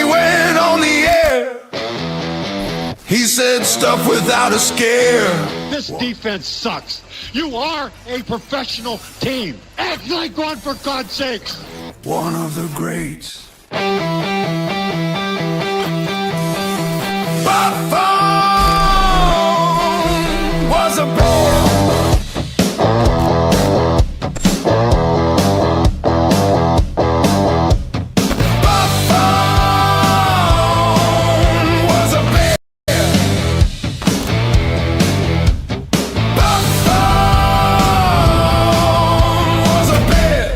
he went on the air. He said stuff without a scare. This defense sucks. You are a professional team. Act like one, for God's sakes. One of the greats. Bufone was a bear. Bufone was a bear. Bufone was a bear.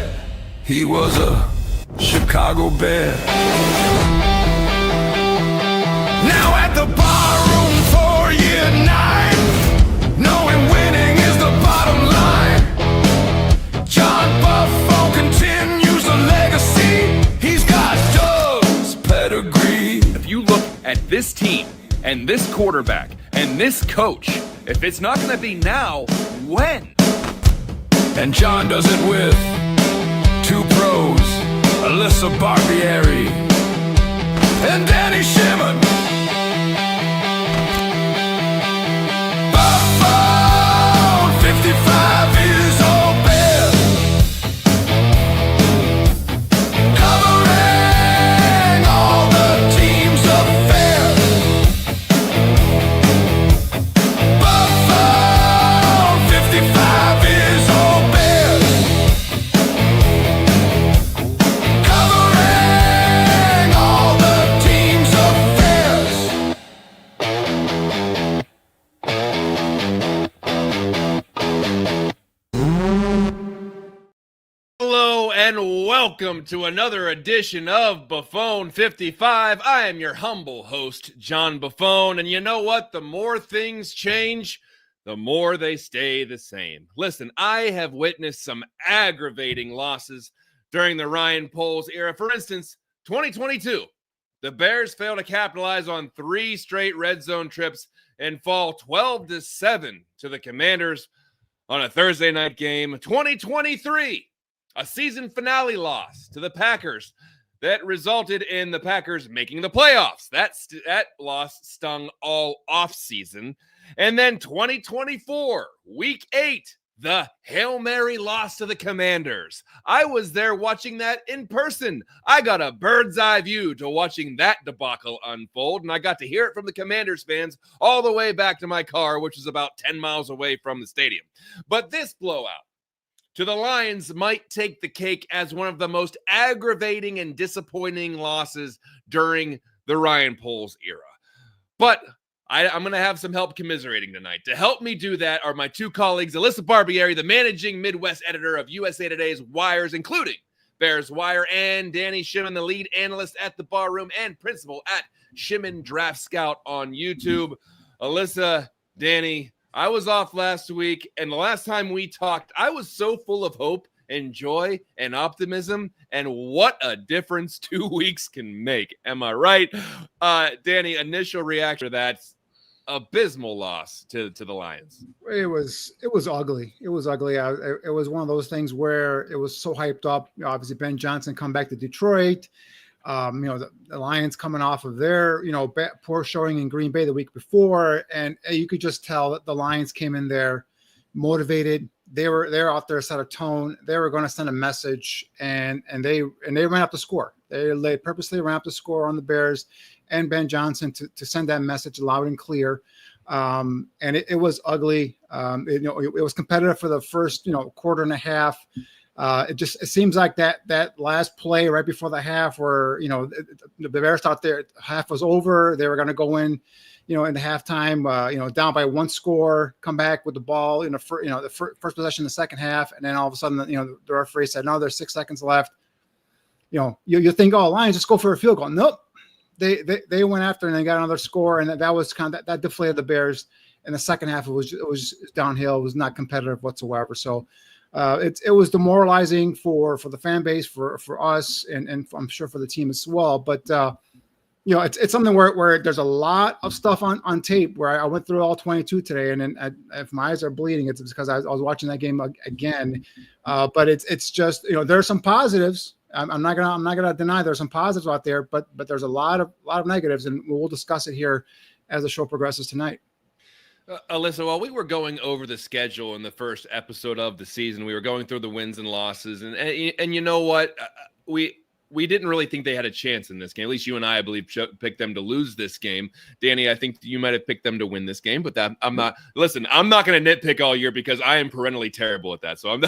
He was a Chicago Bear. Now at the barroom for year 9, knowing winning is the bottom line. John Bufone continues the legacy. He's got Doug's pedigree. If you look at this team and this quarterback and this coach, if it's not going to be now, when? And John does it with 2 pros, Alyssa and Danny Shimon. Bufone, 55 years old bear, covering all the team's affairs. Bufone, 55 years old bear, covering all the team's affairs. Hello and welcome to another edition of Bufone 55. I am your humble host, John Bufone, and you know what? The more things change, the more they stay the same. Listen, I have witnessed some aggravating losses during the Ryan Poles era. For instance, 2022, the Bears failed to capitalize on 3 straight red zone trips and fall 12-7 to the Commanders on a Thursday night game. 2023, a season finale loss to the Packers that resulted in the Packers making the playoffs. That loss stung all offseason. And then 2024, week 8, the Hail Mary loss to the Commanders. I was there watching that in person. I got a bird's eye view to watching that debacle unfold, and I got to hear it from the Commanders fans all the way back to my car, which is about 10 miles away from the stadium. But this blowout to the Lions might take the cake as one of the most aggravating and disappointing losses during the Ryan Poles era. But I'm going to have some help commiserating tonight. To help me do that are my 2 colleagues, Alyssa, the managing Midwest editor of USA Today's Wires, including Bears Wire, and Danny Shimon, the lead analyst at the Barroom and principal at Shimon Draft Scout on YouTube. Alyssa, Danny, I was off last week, and the last time we talked, I was so full of hope and joy and optimism, and what a difference 2 weeks can make. Am I right? Danny, initial reaction to that abysmal loss to the Lions. It was ugly. It was ugly. It was one of those things where it was so hyped up. Obviously, Ben Johnson come back to Detroit. The Lions coming off of their, poor showing in Green Bay the week before, and you could just tell that the Lions came in there motivated. They're out there to set a tone. They were going to send a message, and they ran up the score. They purposely ran up the score on the Bears and Ben Johnson to send that message loud and clear. And it was ugly. It was competitive for the first quarter and a half. It seems like that last play right before the half, where the Bears thought their half was over. They were going to go in, in the halftime, down by 1 score, come back with the ball in the first possession in the second half, and then all of a sudden, the referee said, "No, there's 6 seconds left." You think, "Oh, Lions, just go for a field goal." Nope, they went after and they got another score, and that was kind of that deflated the Bears. In the second half, it was downhill. It was not competitive whatsoever. So. It was demoralizing for the fan base, for us, and I'm sure for the team as well. But it's something where there's a lot of stuff on tape. Where I went through all 22 today, and then if my eyes are bleeding, it's because I was watching that game again. But it's just there's some positives. I'm not gonna deny there's some positives out there, but there's a lot of negatives, and we'll discuss it here as the show progresses tonight. Alyssa, while we were going over the schedule in the first episode of the season, we were going through the wins and losses, and you know what? We didn't really think they had a chance in this game. At least you and I believe, picked them to lose this game. Danny, I think you might have picked them to win this game, but I'm not. Listen, I'm not going to nitpick all year because I am perennially terrible at that. So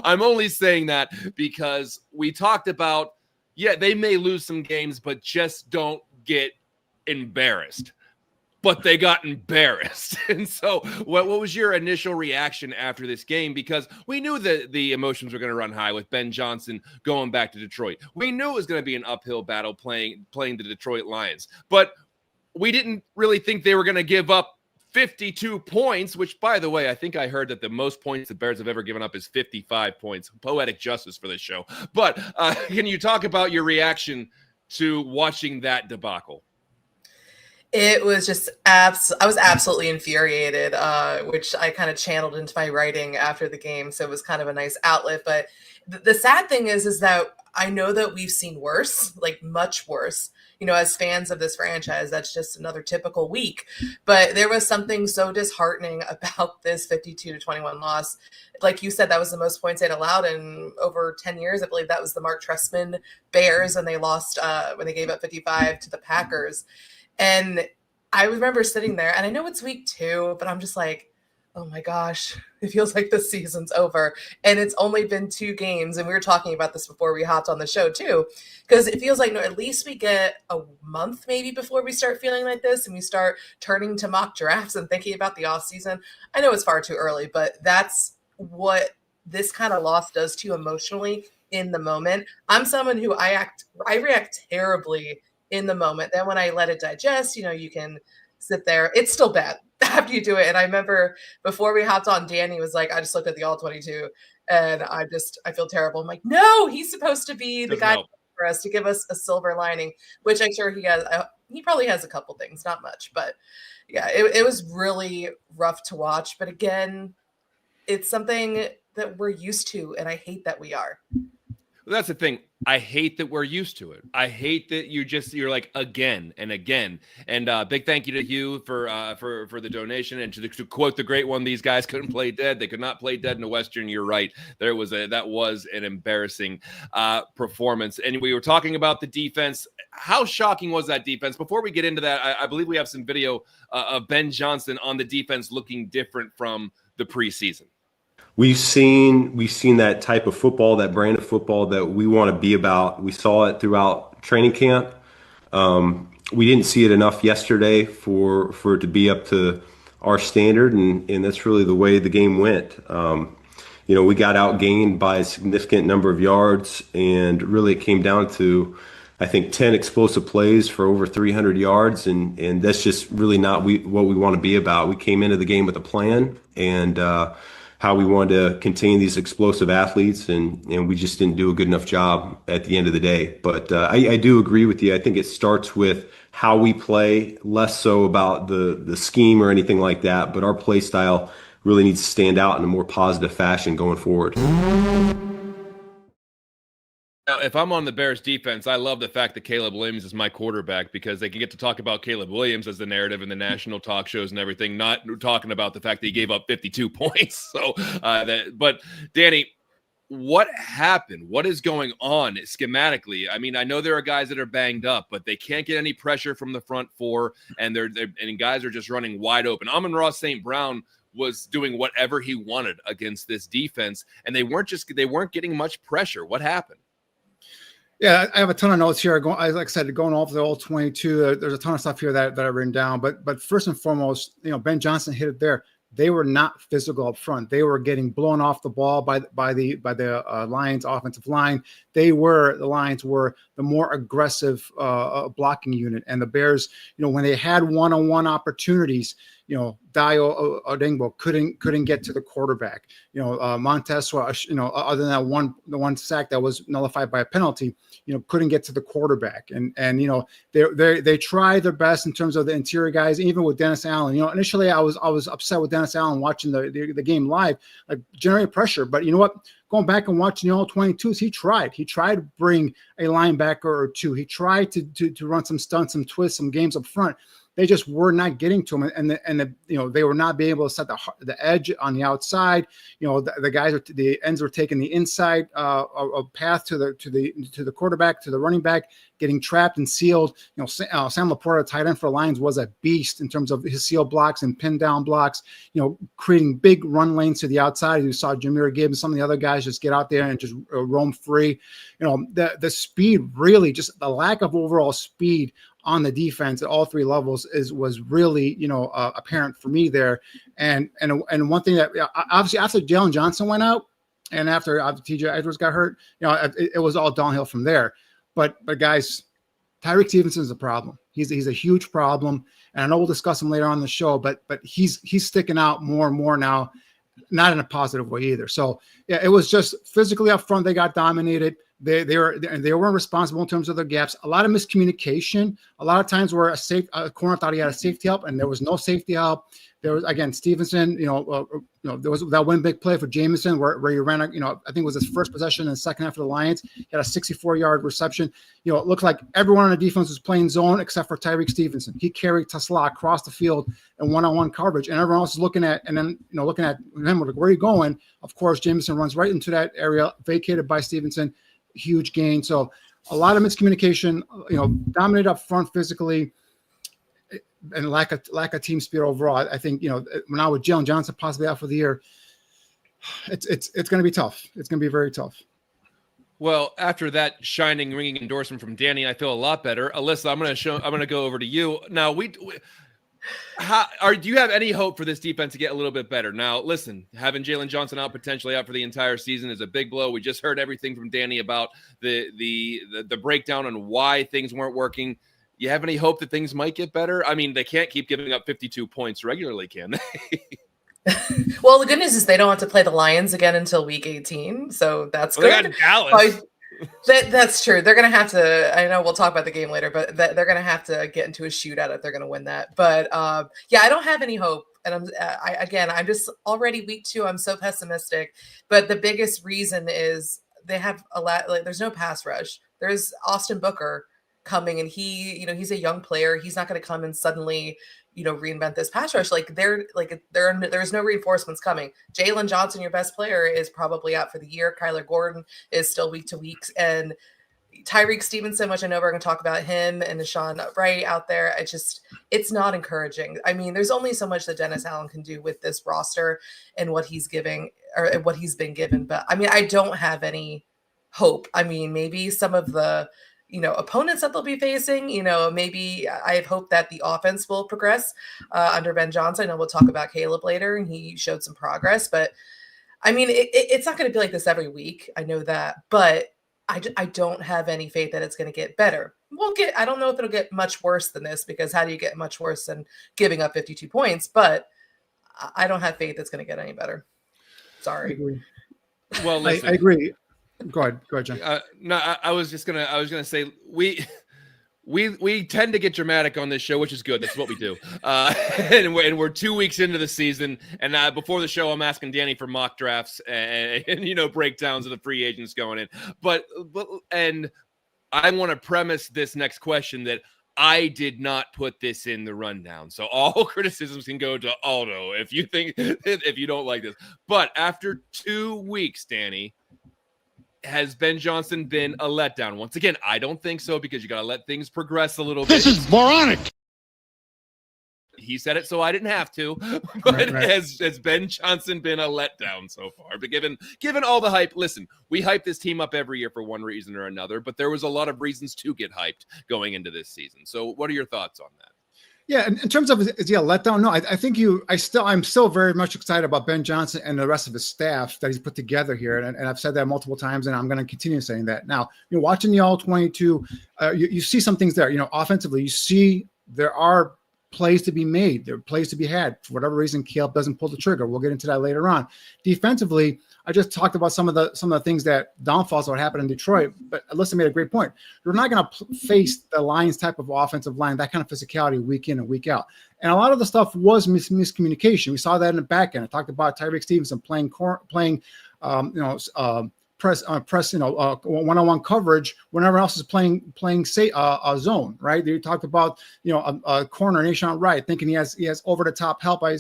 I'm only saying that because we talked about, yeah, they may lose some games, but just don't get embarrassed. But they got embarrassed. And so what was your initial reaction after this game? Because we knew that the emotions were going to run high with Ben Johnson going back to Detroit. We knew it was going to be an uphill battle playing the Detroit Lions. But we didn't really think they were going to give up 52 points, which, by the way, I think I heard that the most points the Bears have ever given up is 55 points. Poetic justice for this show. But can you talk about your reaction to watching that debacle? It was just I was absolutely infuriated, which I kind of channeled into my writing after the game. So it was kind of a nice outlet. But the sad thing is that I know that we've seen worse, like much worse, as fans of this franchise. That's just another typical week. But there was something so disheartening about this 52-21 loss. Like you said, that was the most points they'd allowed in over 10 years. I believe that was the Mark Trestman Bears, and they lost when they gave up 55 to the Packers. And I remember sitting there, and I know it's week 2, but I'm just like, oh my gosh, it feels like the season's over. And it's only been 2 games. And we were talking about this before we hopped on the show too, because it feels like, at least we get a month maybe before we start feeling like this and we start turning to mock drafts and thinking about the off season. I know it's far too early, but that's what this kind of loss does to you emotionally in the moment. I'm someone who I react terribly in the moment. Then when I let it digest, you can sit there. It's still bad after you do it. And I remember before we hopped on, Danny was like, I just looked at the all 22 and I feel terrible. I'm like, no, he's supposed to be the guy for us to give us a silver lining, which I'm sure he has. He probably has a couple things, not much, but yeah, it was really rough to watch. But again, it's something that we're used to. And I hate that we are. Well, that's the thing. I hate that we're used to it. I hate that you're like again and again. And big thank you to Hugh for the donation, and to quote the great one, these guys couldn't play dead. They could not play dead in the Western. You're right. That was an embarrassing performance. And we were talking about the defense. How shocking was that defense? Before we get into that, I believe we have some video of Ben Johnson on the defense looking different from the preseason. We've seen that type of football, that brand of football that we want to be about. We saw it throughout training camp. We didn't see it enough yesterday for it to be up to our standard, and that's really the way the game went. We got outgained by a significant number of yards, and really it came down to, I think, 10 explosive plays for over 300 yards, and that's just really not what we want to be about. We came into the game with a plan, and how we wanted to contain these explosive athletes, and we just didn't do a good enough job at the end of the day. But I do agree with you. I think it starts with how we play, less so about the scheme or anything like that, but our play style really needs to stand out in a more positive fashion going forward. Now, if I'm on the Bears defense, I love the fact that Caleb Williams is my quarterback, because they can get to talk about Caleb Williams as the narrative in the national talk shows and everything, not talking about the fact that he gave up 52 points. So, but Danny, what happened? What is going on schematically? I mean, I know there are guys that are banged up, but they can't get any pressure from the front four, and and guys are just running wide open. Amon-Ra St. Brown was doing whatever he wanted against this defense, and they weren't getting much pressure. What happened? Yeah, I have a ton of notes here. Like I said, going off the old 22, there's a ton of stuff here that I've written down. But first and foremost, Ben Johnson hit it there. They were not physical up front. They were getting blown off the ball by the Lions offensive line. The Lions were the more aggressive blocking unit, and the Bears, when they had one-on-one opportunities, Dio Odengbo couldn't get to the quarterback. Montez, other than that the one sack that was nullified by a penalty, couldn't get to the quarterback. And they tried their best in terms of the interior guys, even with Dennis Allen. Initially I was upset with Dennis Allen watching the game live, like generate pressure. But you know what? Going back and watching the all 22s, he tried to bring a linebacker or two. He tried to run some stunts, some twists, some games up front. They just were not getting to him, and they were not being able to set the edge on the outside. The ends were taking the inside path to the quarterback, to the running back, getting trapped and sealed. Sam Laporta, tight end for the Lions, was a beast in terms of his seal blocks and pin down blocks. Creating big run lanes to the outside. You saw Jahmyr Gibbs, some of the other guys just get out there and just roam free. The speed, really, just the lack of overall speed on the defense at all three levels was really apparent for me there. And one thing that obviously after Jalen Johnson went out and after TJ Edwards got hurt, it was all downhill from there. But guys, Tyreek Stevenson is a problem. He's a huge problem, and I know we'll discuss him later on in the show. But he's sticking out more and more now, not in a positive way either. So yeah, it was just physically up front they got dominated. They weren't responsible in terms of their gaps. A lot of miscommunication. A lot of times where a corner thought he had a safety help, and there was no safety help. There was, again, Stevenson. There was that one big play for Jamison where he ran. I think it was his first possession in the second half of the Lions. He had a 64-yard reception. It looked like everyone on the defense was playing zone except for Tyreek Stevenson. He carried Tesla across the field in one-on-one coverage, and everyone else is looking at him like, where are you going? Of course, Jamison runs right into that area, vacated by Stevenson. Huge gain. So a lot of miscommunication, dominated up front physically, and lack of team spirit overall. I think, now with Jalen Johnson possibly out for the year, it's going to be tough. It's going to be very tough. Well, after that shining, ringing endorsement from Danny, I feel a lot better. Alyssa, I'm going to go over to you now. Do you have any hope for this defense to get a little bit better? Now, listen, having Jalen Johnson out, potentially out for the entire season, is a big blow. We just heard everything from Danny about the breakdown on why things weren't working. You have any hope that things might get better? I mean, they can't keep giving up 52 points regularly, can they? Well, the good news is they don't have to play the Lions again until week 18, so that's good. They got Dallas. That's true. They're going to have to, I know we'll talk about the game later, but they're going to have to get into a shootout if they're going to win that. But yeah, I don't have any hope. And I'm just already week 2. I'm so pessimistic. But the biggest reason is they have a lot, there's no pass rush. There's Austin Booker coming, and he's a young player. He's not going to come and suddenly, reinvent this pass rush. There's no reinforcements coming. Jalen Johnson, your best player, is probably out for the year. Kyler Gordon is still week to week, and Tyreek Stevenson, which I know we're going to talk about him, and Deshaun Wright out there. It's not encouraging. I mean, there's only so much that Dennis Allen can do with this roster and what he's giving, or what he's been given. But I mean, I don't have any hope. I mean, maybe some of the opponents that they'll be facing, maybe I have hope that the offense will progress under Ben Johnson. I know we'll talk about Caleb later, and he showed some progress, but I mean, it's not going to be like this every week. I know that, but I don't have any faith that it's going to get better. I don't know if it'll get much worse than this, because how do you get much worse than giving up 52 points? But I don't have faith it's going to get any better. Sorry. I agree. Well, listen. I agree. Go ahead, John. No, I was gonna say we tend to get dramatic on this show, which is good. That's what we do. And we're 2 weeks into the season, and before the show, I'm asking Danny for mock drafts and breakdowns of the free agents going in. But I want to premise this next question that I did not put this in the rundown, so all criticisms can go to Aldo if you don't like this. But after 2 weeks, Danny, has Ben Johnson been a letdown? Once again, I don't think so, because you got to let things progress a little bit. This is moronic. He said it, so I didn't have to. But right. Has Ben Johnson been a letdown so far? But given all the hype, listen, we hype this team up every year for one reason or another, but there was a lot of reasons to get hyped going into this season. So what are your thoughts on that? Yeah, in terms of, is he a letdown? No, I think I'm still very much excited about Ben Johnson and the rest of his staff that he's put together here. And I've said that multiple times, and I'm going to continue saying that. Now, watching the all 22, you see some things there. Offensively, you see there are plays to be made. There are plays to be had. For whatever reason, Caleb doesn't pull the trigger. We'll get into that later on. Defensively, I just talked about some of the things that downfalls that would happen in Detroit, but Alyssa made a great point. You're not going to face the Lions type of offensive line, that kind of physicality week in and week out. And a lot of the stuff was miscommunication. We saw that in the back end. I talked about Tyreek Stevenson playing press one-on-one coverage when everyone else is playing zone, right? You talked about a corner, Nashon Wright, thinking he has over the top help by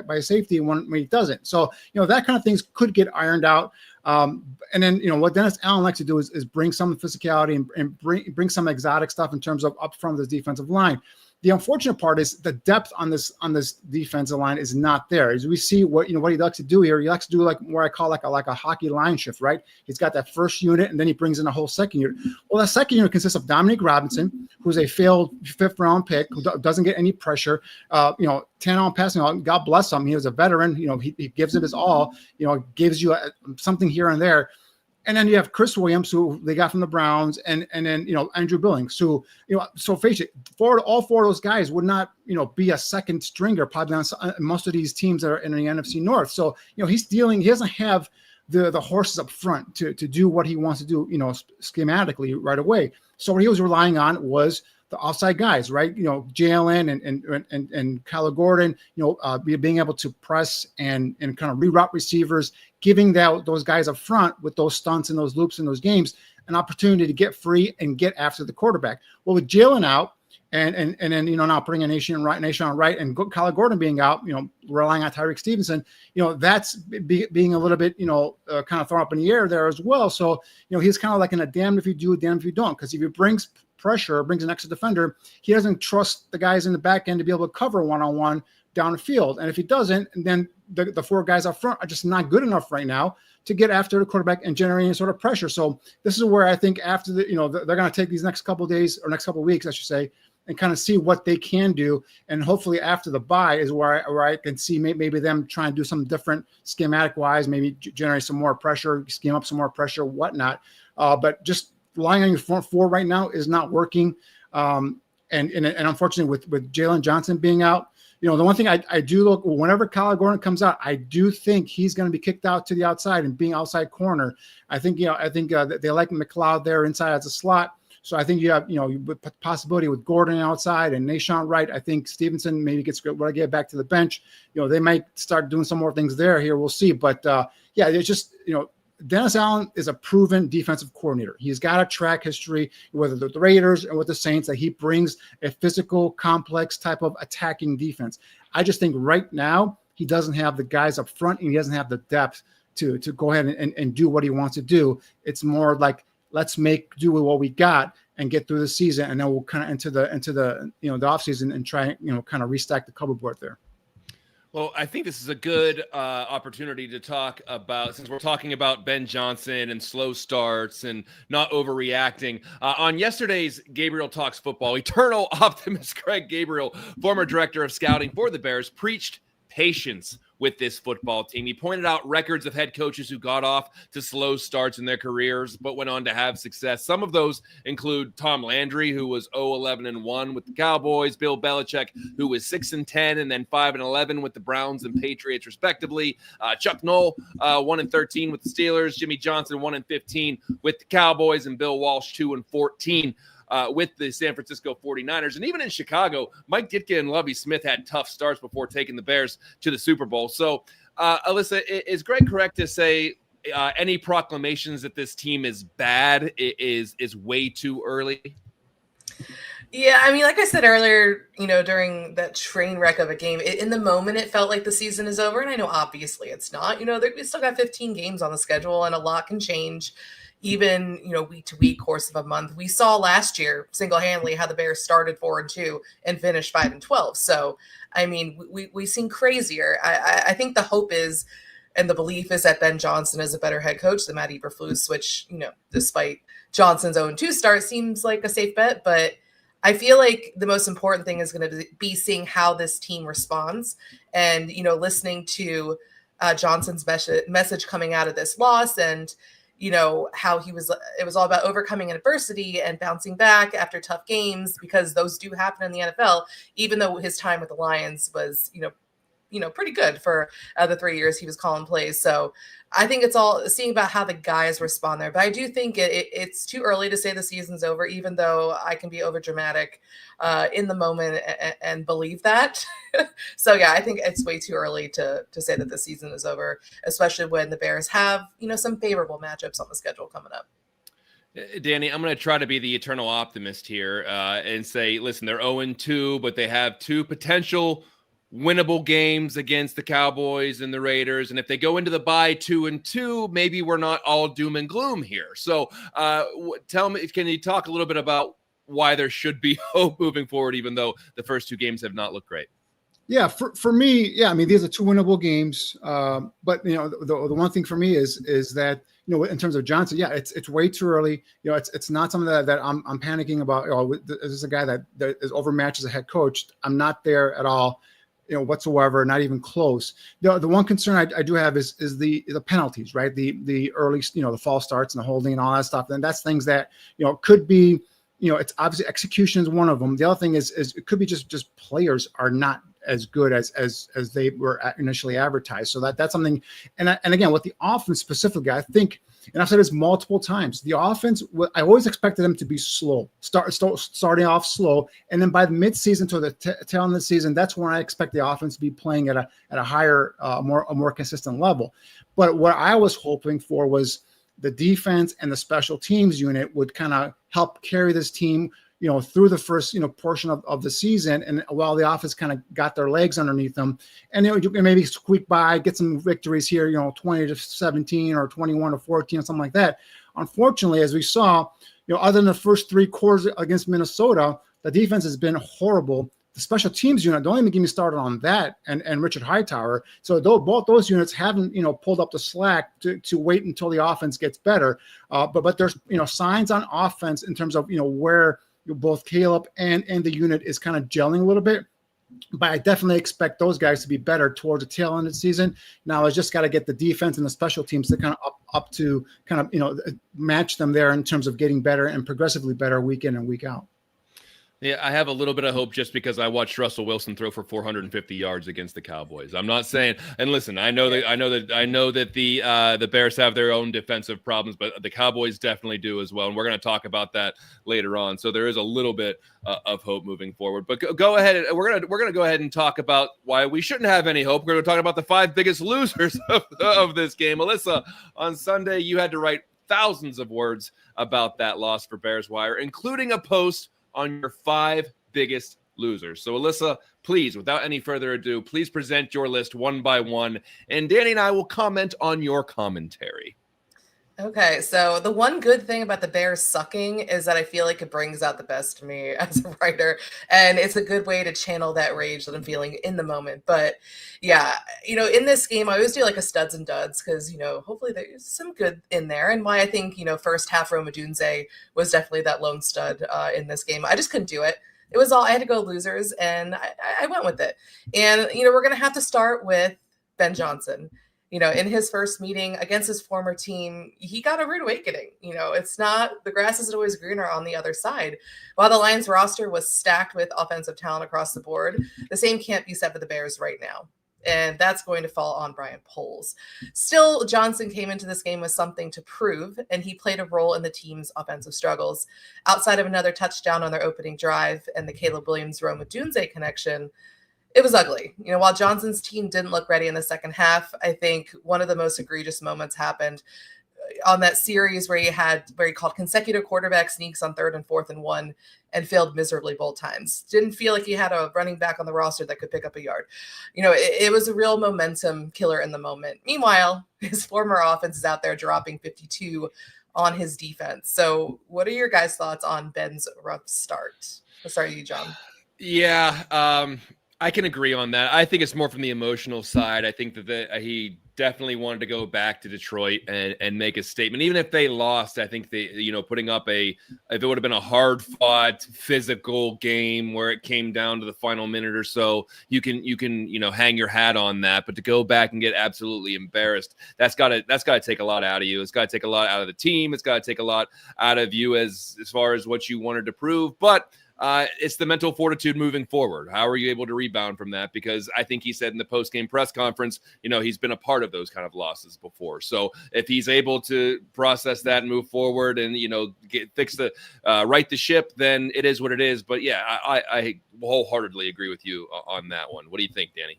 a safety when he doesn't. So that kind of things could get ironed out. And then what Dennis Allen likes to do is bring some physicality and bring some exotic stuff in terms of up front of this defensive line. The unfortunate part is the depth on this defensive line is not there. As we see what he likes to do here, he likes to do like what I call like a hockey line shift, right? He's got that first unit and then he brings in a whole second unit. Well, that second unit consists of Dominic Robinson, who's a failed 5th round pick, who doesn't get any pressure. 10 on passing, God bless him. He was a veteran. He gives it his all. Gives you something here and there. And then you have Chris Williams, who they got from the Browns, and then Andrew Billings, who so face it, all four of those guys would not be a second stringer probably on most of these teams that are in the NFC North. So he's dealing. He doesn't have the horses up front to do what he wants to do schematically right away. So what he was relying on was the outside guys, right? Jalen and Kyler Gordon, being able to press and kind of reroute receivers, giving those guys up front with those stunts and those loops in those games an opportunity to get free and get after the quarterback. Well, with Jalen out and then now putting a Nashon Wright and Kyler Gordon being out, relying on Tyreek Stevenson, that's being a little bit kind of thrown up in the air there as well. So he's kind of like in a damned if you do, damned if you don't, because if he brings pressure, brings an extra defender, he doesn't trust the guys in the back end to be able to cover one-on-one down the field. And if he doesn't, then the four guys up front are just not good enough right now to get after the quarterback and generate any sort of pressure. So this is where I think after they're going to take these next couple of days or next couple of weeks, I should say, and kind of see what they can do. And hopefully after the bye is where I can see maybe them trying to do something different schematic wise, maybe generate some more pressure, scheme up some more pressure, whatnot. But just relying on your front four right now is not working. And unfortunately with Jalen Johnson being out, the one thing I do look, whenever Kyler Gordon comes out, I do think he's going to be kicked out to the outside and being outside corner. I think they like McLeod there inside as a slot. So I think you have, possibility with Gordon outside and Nashon Wright. I think Stevenson maybe gets when I get back to the bench, they might start doing some more things there here. We'll see. But it's just, Dennis Allen is a proven defensive coordinator. He's got a track history, whether the Raiders and with the Saints, that he brings a physical, complex type of attacking defense. I just think right now he doesn't have the guys up front and he doesn't have the depth to go ahead and do what he wants to do. It's more like, let's do with what we got and get through the season, and then we'll kind of into the the offseason and try kind of restack the cupboard board there. Well, I think this is a good opportunity to talk about, since we're talking about Ben Johnson and slow starts and not overreacting. On yesterday's Gabriel Talks Football, eternal optimist Greg Gabriel, former director of scouting for the Bears, preached patience with this football team. He pointed out records of head coaches who got off to slow starts in their careers but went on to have success. Some of those include Tom Landry, who was 0-11-1 with the Cowboys, Bill Belichick, who was 6-10 and then 5-11 with the Browns and Patriots respectively, Chuck Noll 1-13 with the Steelers, Jimmy Johnson 1-15 with the Cowboys, and Bill Walsh 2-14 with the San Francisco 49ers. And even in Chicago, Mike Ditka and Lovie Smith had tough starts before taking the Bears to the Super Bowl. So, Alyssa, is Greg correct to say any proclamations that this team is bad is way too early? Yeah, I mean, like I said earlier, during that train wreck of a game, in the moment, it felt like the season is over. And I know obviously it's not. We still got 15 games on the schedule and a lot can change. Even, week to week, course of a month. We saw last year single-handedly how the Bears started 4-2 and finished 5-12. So, I mean, we've seen crazier. I think the hope is, and the belief is, that Ben Johnson is a better head coach than Matt Eberflus, which, despite Johnson's 0-2 start, seems like a safe bet. But I feel like the most important thing is going to be seeing how this team responds and, listening to Johnson's message coming out of this loss and, how it was all about overcoming adversity and bouncing back after tough games, because those do happen in the NFL, even though his time with the Lions was, pretty good for the 3 years he was calling plays. So I think it's all seeing about how the guys respond there. But I do think it's too early to say the season's over, even though I can be over dramatic in the moment and believe that. So yeah, I think it's way too early to say that the season is over, especially when the Bears have, some favorable matchups on the schedule coming up. Danny, I'm going to try to be the eternal optimist here and say, listen, they're 0-2, but they have two potential winnable games against the Cowboys and the Raiders. And if they go into the bye 2-2, maybe we're not all doom and gloom here. So tell me, can you talk a little bit about why there should be hope moving forward, even though the first two games have not looked great? Yeah, for me, yeah, I mean, these are two winnable games. But the one thing for me is that, in terms of Johnson, yeah, it's way too early. It's not something that I'm panicking about. This is a guy that is overmatched as a head coach. I'm not there at all, whatsoever, not even close. The one concern I do have is the penalties, right? The early, the false starts and the holding and all that stuff. And that's things that, could be, it's obviously execution is one of them. The other thing is it could be just players are not as good as they were initially advertised. So that's something. And again, with the offense specifically, I think, and I've said this multiple times, the offense, I always expected them to be slow, starting off slow. And then by the midseason to the tail end of the season, that's when I expect the offense to be playing at a higher, more consistent level. But what I was hoping for was the defense and the special teams unit would kind of help carry this team, through the first, portion of the season. And while the offense kind of got their legs underneath them, and you can maybe squeak by, get some victories here, 20-17 or 21-14 or something like that. Unfortunately, as we saw, other than the first three quarters against Minnesota, the defense has been horrible. The special teams unit, don't even get me started on that, and Richard Hightower. So both those units haven't, pulled up the slack to wait until the offense gets better. But there's, signs on offense in terms of, where both Caleb and the unit is kind of gelling a little bit. But I definitely expect those guys to be better towards the tail end of the season. Now I just got to get the defense and the special teams to kind of up to kind of, match them there in terms of getting better and progressively better week in and week out. Yeah, I have a little bit of hope just because I watched Russell Wilson throw for 450 yards against the Cowboys. I'm not saying, and listen, I know that the Bears have their own defensive problems, but the Cowboys definitely do as well, and we're going to talk about that later on. So there is a little bit of hope moving forward. But go ahead, and we're gonna go ahead and talk about why we shouldn't have any hope. We're going to talk about the five biggest losers of this game. Alyssa, on Sunday you had to write thousands of words about that loss for Bears Wire, including a post on your five biggest losers. So Alyssa, please, without any further ado, please present your list one by one, and Danny and I will comment on your commentary. Okay, so the one good thing about the Bears sucking is that I feel like it brings out the best in me as a writer, and it's a good way to channel that rage that I'm feeling in the moment. But yeah, in this game, I always do like a studs and duds because, hopefully there's some good in there. And why I think, first half Roma Dunze was definitely that lone stud in this game. I just couldn't do it. It was all, I had to go losers, and I went with it. And, we're going to have to start with Ben Johnson. In his first meeting against his former team, he got a rude awakening. It's not, the grass isn't always greener on the other side. While the Lions roster was stacked with offensive talent across the board, the same can't be said for the Bears right now. And that's going to fall on Brian Poles. Still, Johnson came into this game with something to prove, and he played a role in the team's offensive struggles. Outside of another touchdown on their opening drive and the Caleb Williams-Roma Dunze connection, it was ugly. While Johnson's team didn't look ready in the second half, I think one of the most egregious moments happened on that series where he called consecutive quarterback sneaks on 3rd and 4th and 1 and failed miserably both times. Didn't feel like he had a running back on the roster that could pick up a yard. It was a real momentum killer in the moment. Meanwhile, his former offense is out there dropping 52 on his defense. So what are your guys' thoughts on Ben's rough start? Let's start with you, John. Yeah, I can agree on that. I think it's more from the emotional side. I think that he definitely wanted to go back to Detroit and make a statement. Even if they lost, I think putting up if it would have been a hard fought physical game where it came down to the final minute or so, you can hang your hat on that. But to go back and get absolutely embarrassed, that's gotta take a lot out of you. It's gotta take a lot out of the team. It's gotta take a lot out of you as far as what you wanted to prove. But it's the mental fortitude moving forward. How are you able to rebound from that? Because I think he said in the post-game press conference, he's been a part of those kind of losses before. So if he's able to process that and move forward and, right the ship, then it is what it is. But yeah, I wholeheartedly agree with you on that one. What do you think, Danny?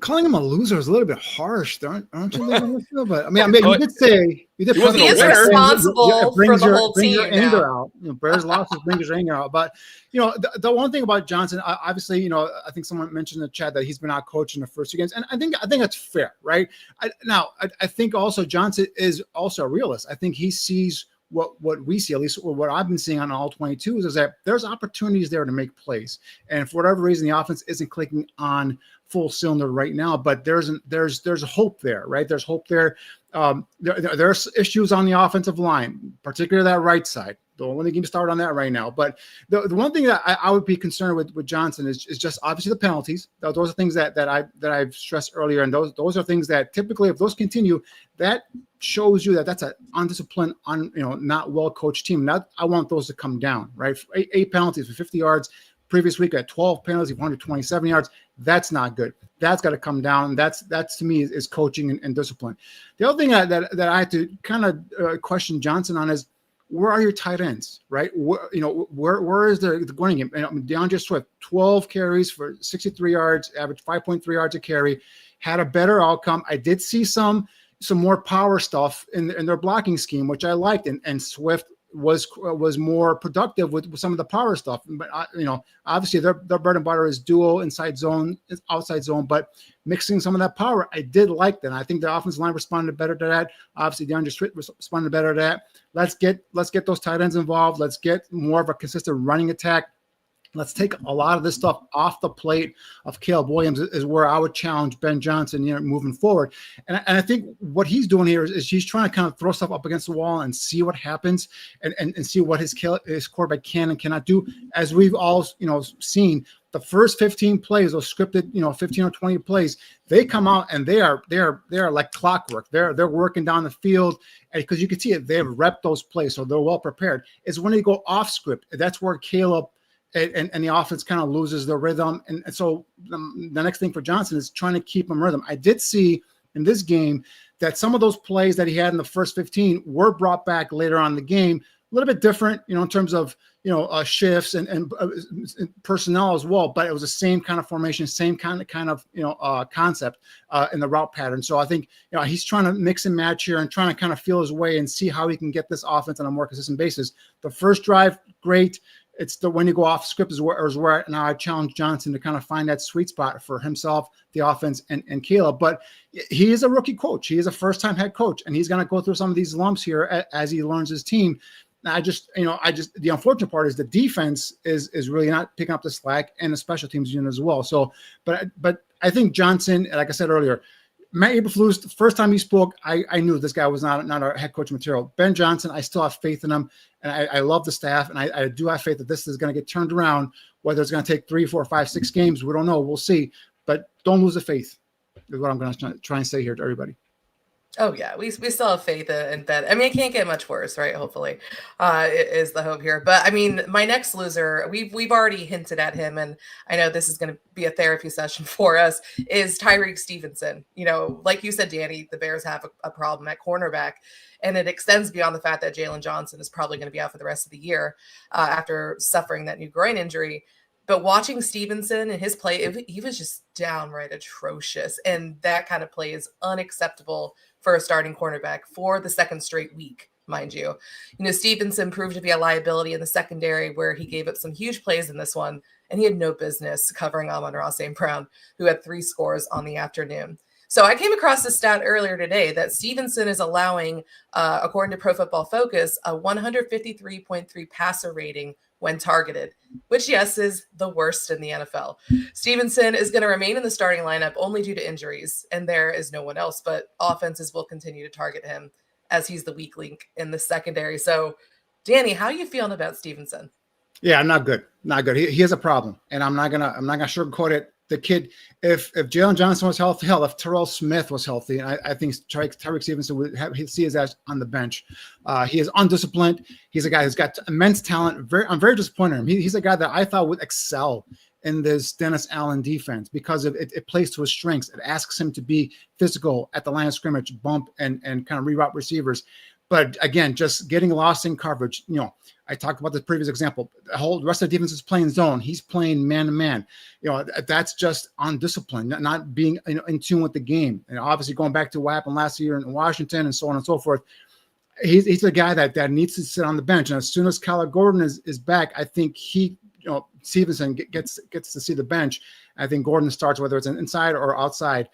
Calling him a loser is a little bit harsh, aren't you? But I mean, you did say he is responsible for the whole team. Your anger out. Bears losses brings your anger out. But the one thing about Johnson, obviously, I think someone mentioned in the chat that he's been out coaching the first 2 games, and I think that's fair, right? I think also Johnson is also a realist. I think he sees what we see, at least what I've been seeing on all 22s, is that there's opportunities there to make plays, and for whatever reason, the offense isn't clicking on full cylinder right now, but there's hope there, right? There's hope there. There's issues on the offensive line, particularly that right side. Don't want to get started on that right now. But the one thing that I would be concerned with Johnson is just obviously the penalties. Those are things that I've stressed earlier, and those are things that typically, if those continue, that shows you that that's an undisciplined, not well coached team. I want those to come down, right? 8 penalties for 50 yards. Previous week at 12 penalties, 127 yards. That's not good. That's got to come down. That's to me is coaching and discipline. The other thing that I had to kind of question Johnson on is, where are your tight ends, right? Where is the going game? DeAndre Swift, 12 carries for 63 yards, average 5.3 yards a carry, had a better outcome. I did see some more power stuff in their blocking scheme, which I liked, and Swift was more productive with some of the power stuff. But obviously their bread and butter is dual inside zone, outside zone, but mixing some of that power, I did like that. I think the offensive line responded better to that. Obviously DeAndre Swift responded better to that. Let's get those tight ends involved. Let's get more of a consistent running attack. Let's take a lot of this stuff off the plate of Caleb Williams is where I would challenge Ben Johnson, moving forward. And I think what he's doing here is he's trying to kind of throw stuff up against the wall and see what happens and see what his quarterback can and cannot do. As we've all, seen, the first 15 plays, those scripted, 15 or 20 plays, they come out and they are like clockwork. They're working down the field, because you can see it. They've repped those plays, so they're well prepared. It's when they go off script, that's where Caleb and the offense kind of loses the rhythm. And so the next thing for Johnson is trying to keep him rhythm. I did see in this game that some of those plays that he had in the first 15 were brought back later on in the game, a little bit different, in terms of, shifts and personnel as well, but it was the same kind of formation, same kind of concept in the route pattern. So I think, he's trying to mix and match here and trying to kind of feel his way and see how he can get this offense on a more consistent basis. The first drive, great. It's when you go off script is where now I challenge Johnson to kind of find that sweet spot for himself, the offense, and Caleb. But he is a rookie coach. He is a first-time head coach, and he's going to go through some of these lumps here as he learns his team. The unfortunate part is the defense is really not picking up the slack, and the special teams unit as well. So, but I think Johnson, like I said earlier, Matt Eberflus, the first time he spoke, I knew this guy was not a head coach material. Ben Johnson, I still have faith in him, and I love the staff, and I do have faith that this is going to get turned around. Whether it's going to take 3, 4, 5, 6 games, we don't know. We'll see. But don't lose the faith is what I'm going to try and say here to everybody. Oh yeah, we still have faith in Ben. I mean, it can't get much worse, right? Hopefully, is the hope here. But I mean, my next loser, we've already hinted at him, and I know this is going to be a therapy session for us. Is Tyreek Stevenson? Like you said, Danny, the Bears have a problem at cornerback, and it extends beyond the fact that Jalen Johnson is probably going to be out for the rest of the year after suffering that new groin injury. But watching Stevenson and his play, he was just downright atrocious, and that kind of play is unacceptable for a starting cornerback for the second straight week, mind you. Stevenson proved to be a liability in the secondary where he gave up some huge plays in this one, and he had no business covering Amon-Ra St. Brown, who had 3 scores on the afternoon. So I came across this stat earlier today that Stevenson is allowing, according to Pro Football Focus, a 153.3 passer rating when targeted, which, yes, is the worst in the NFL. Stevenson is going to remain in the starting lineup only due to injuries, and there is no one else, but offenses will continue to target him as he's the weak link in the secondary. So, Danny, how are you feeling about Stevenson? Yeah, not good. Not good. He has a problem, and I'm not gonna sugarcoat it. The kid, if Jalen Johnson was healthy, hell, if Terrell Smith was healthy, and I think Tyreek Stevenson would see his ass on the bench. He is undisciplined. He's a guy who's got immense talent. I'm very disappointed in him. He's a guy that I thought would excel in this Dennis Allen defense because it plays to his strengths. It asks him to be physical at the line of scrimmage, bump and kind of reroute receivers. But again, just getting lost in coverage. I talked about the previous example. The whole rest of the defense is playing zone. He's playing man to man. That's just undisciplined, not being in tune with the game. And obviously, going back to what happened last year in Washington and so on and so forth, he's a guy that needs to sit on the bench. And as soon as Kyler Gordon is back, I think Stevenson gets to see the bench. I think Gordon starts, whether it's inside or outside.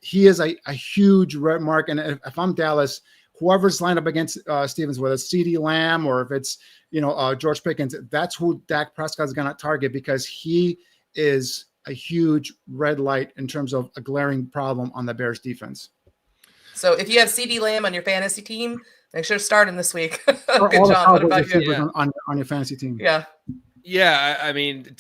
He is a huge red mark. And if I'm Dallas, whoever's lined up against Stevens, whether it's CeeDee Lamb or if it's George Pickens, that's who Dak Prescott is going to target because he is a huge red light in terms of a glaring problem on the Bears defense. So if you have CeeDee Lamb on your fantasy team, make sure to start him this week. Good, John. What about you? On your fantasy team? Yeah, I mean,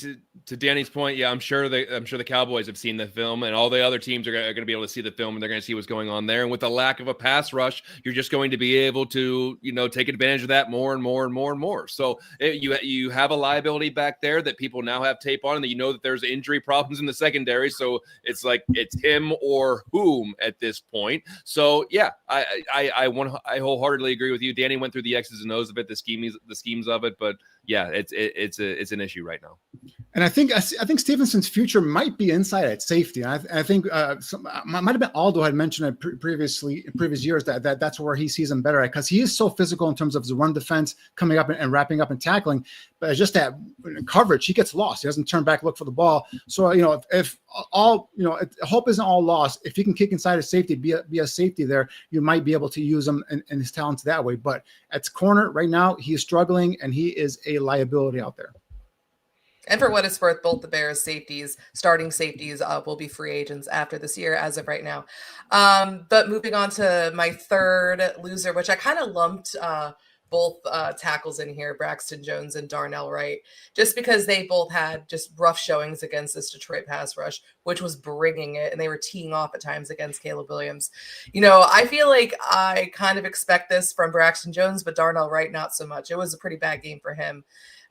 to Danny's point, yeah, I'm sure the Cowboys have seen the film, and all the other teams are going to be able to see the film, and they're going to see what's going on there. And with the lack of a pass rush, you're just going to be able to, take advantage of that more and more and more and more. So you have a liability back there that people now have tape on, and that there's injury problems in the secondary. So it's like it's him or whom at this point. So yeah, I wholeheartedly agree with you. Danny went through the X's and O's of it, the schemes of it, but yeah, it's an issue right now. And I think Stevenson's future might be inside at safety. I think might have been Aldo had mentioned it in previous years that's where he sees him better at, because he is so physical in terms of his run defense, coming up and wrapping up and tackling. But it's just that coverage, he gets lost. He doesn't turn back, look for the ball. So if hope isn't all lost. If he can kick inside of safety, be a safety there, you might be able to use him and his talents that way. But at corner right now, he is struggling and he is a liability out there. And for what it's worth, both the Bears starting safeties will be free agents after this year as of right now. But moving on to my third loser, which I kind of lumped both tackles in here, Braxton Jones and Darnell Wright, just because they both had just rough showings against this Detroit pass rush, which was bringing it, and they were teeing off at times against Caleb Williams. I feel like I kind of expect this from Braxton Jones, but Darnell Wright, not so much. It was a pretty bad game for him.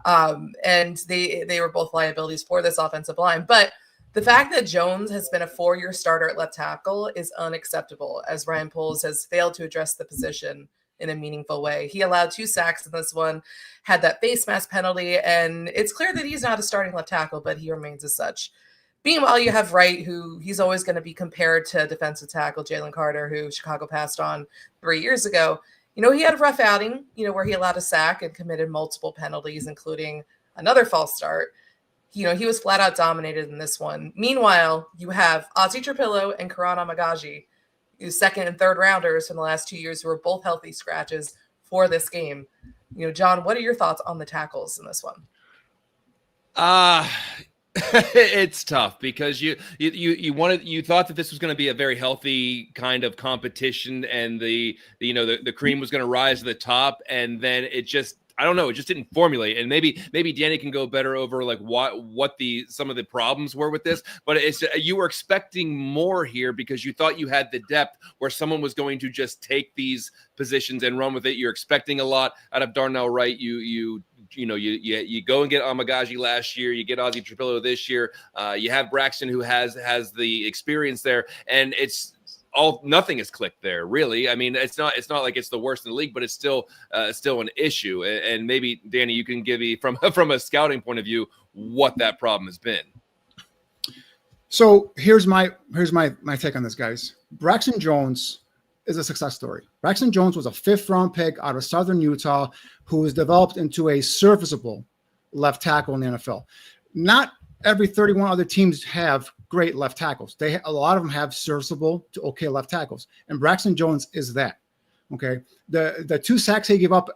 And they were both liabilities for this offensive line. But the fact that Jones has been a 4-year starter at left tackle is unacceptable, as Ryan Poles has failed to address the position in a meaningful way. He allowed 2 sacks in this one, had that face mask penalty, and it's clear that he's not a starting left tackle, but he remains as such. Meanwhile, you have Wright, who he's always going to be compared to defensive tackle Jalen Carter, who Chicago passed on 3 years ago. He had a rough outing, where he allowed a sack and committed multiple penalties, including another false start. He was flat out dominated in this one. Meanwhile, you have Ozzie Trapillo and Karan Amagaji, who's second and third rounders from the last 2 years, who were both healthy scratches for this game. John, what are your thoughts on the tackles in this one? It's tough because you thought that this was going to be a very healthy kind of competition, and the cream was going to rise to the top, and then it just, I don't know, it just didn't formulate. And maybe Danny can go better over like what some of the problems were with this, but you were expecting more here because you thought you had the depth where someone was going to just take these positions and run with it. You're expecting a lot out of Darnell Wright. You go and get Amagaji last year, you get Ozzie Trapillo this year. You have Braxton, who has the experience there, and nothing has clicked there, really. I mean, it's not like it's the worst in the league, but it's still an issue. And maybe Danny, you can give me from a scouting point of view what that problem has been. So here's my take on this, guys. Braxton Jones is a success story. Braxton Jones was a 5th-round pick out of Southern Utah who was developed into a serviceable left tackle in the NFL. Not every 31 other teams have great left tackles. A lot of them have serviceable to okay left tackles, and Braxton Jones is that. Okay. The 2 sacks he gave up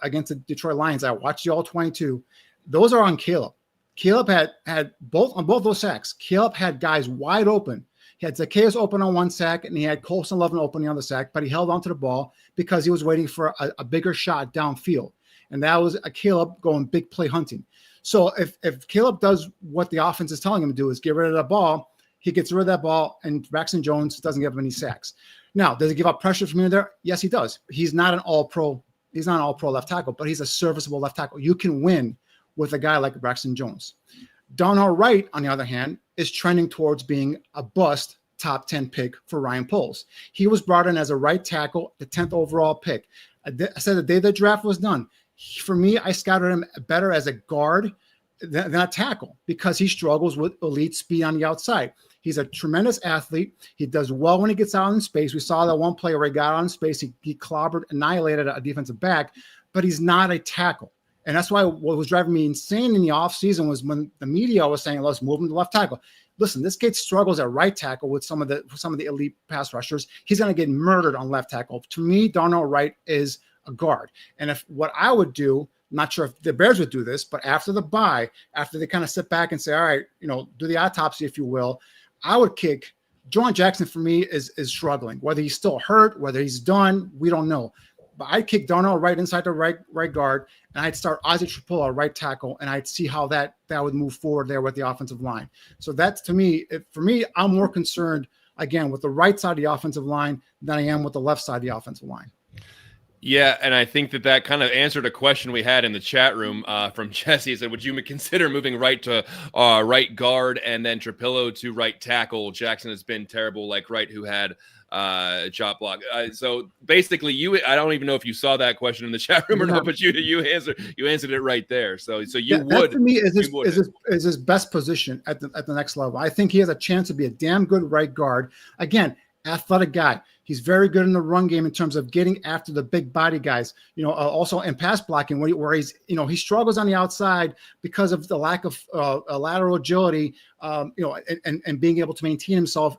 against the Detroit Lions, I watched the all 22. Those are on Caleb. Caleb had both those sacks. Caleb had guys wide open. He had Zacchaeus open on 1 sack, and he had Colson Lovin open on the other sack, but he held onto the ball because he was waiting for a bigger shot downfield. And that was a Caleb going big play hunting. So if Caleb does what the offense is telling him to do, is get rid of the ball, he gets rid of that ball, and Braxton Jones doesn't give him any sacks. Now, does he give up pressure from here and there? Yes, he does. He's not an all-pro. He's not an all-pro left tackle, but he's a serviceable left tackle. You can win with a guy like Braxton Jones. Darnell Wright, on the other hand, is trending towards being a bust top 10 pick for Ryan Poles. He was brought in as a right tackle, the 10th overall pick. I said the day the draft was done, for me, I scouted him better as a guard than a tackle because he struggles with elite speed on the outside. He's a tremendous athlete. He does well when he gets out in space. We saw that one play where he got out in space. He clobbered, annihilated a defensive back, but he's not a tackle. And that's why what was driving me insane in the offseason was when the media was saying, let's move him to left tackle. Listen, this kid struggles at right tackle with some of the elite pass rushers. He's going to get murdered on left tackle. To me, Darnell Wright is a guard. And if what I would do, not sure if the Bears would do this, but after the bye, after they kind of sit back and say, all right, do the autopsy, if you will, I would kick John Jackson. For me is struggling. Whether he's still hurt, whether he's done, we don't know. But I'd kick Darnell Wright inside the right guard, and I'd start Ozzie Trapillo at right tackle, and I'd see how that would move forward there with the offensive line. So that's, to me, for me, I'm more concerned, again, with the right side of the offensive line than I am with the left side of the offensive line. Yeah, and I think that kind of answered a question we had in the chat room from Jesse. He said, would you consider moving Wright to right guard and then Trapillo to right tackle? Jackson has been terrible like Wright, who had chop block. So basically, I don't even know if you saw that question in the chat room or not, but you answered it right there. So you would. That, to me, is his best position at the next level. I think he has a chance to be a damn good right guard. Again, athletic guy. He's very good in the run game in terms of getting after the big body guys, also in pass blocking where he's, he struggles on the outside because of the lack of lateral agility, and being able to maintain himself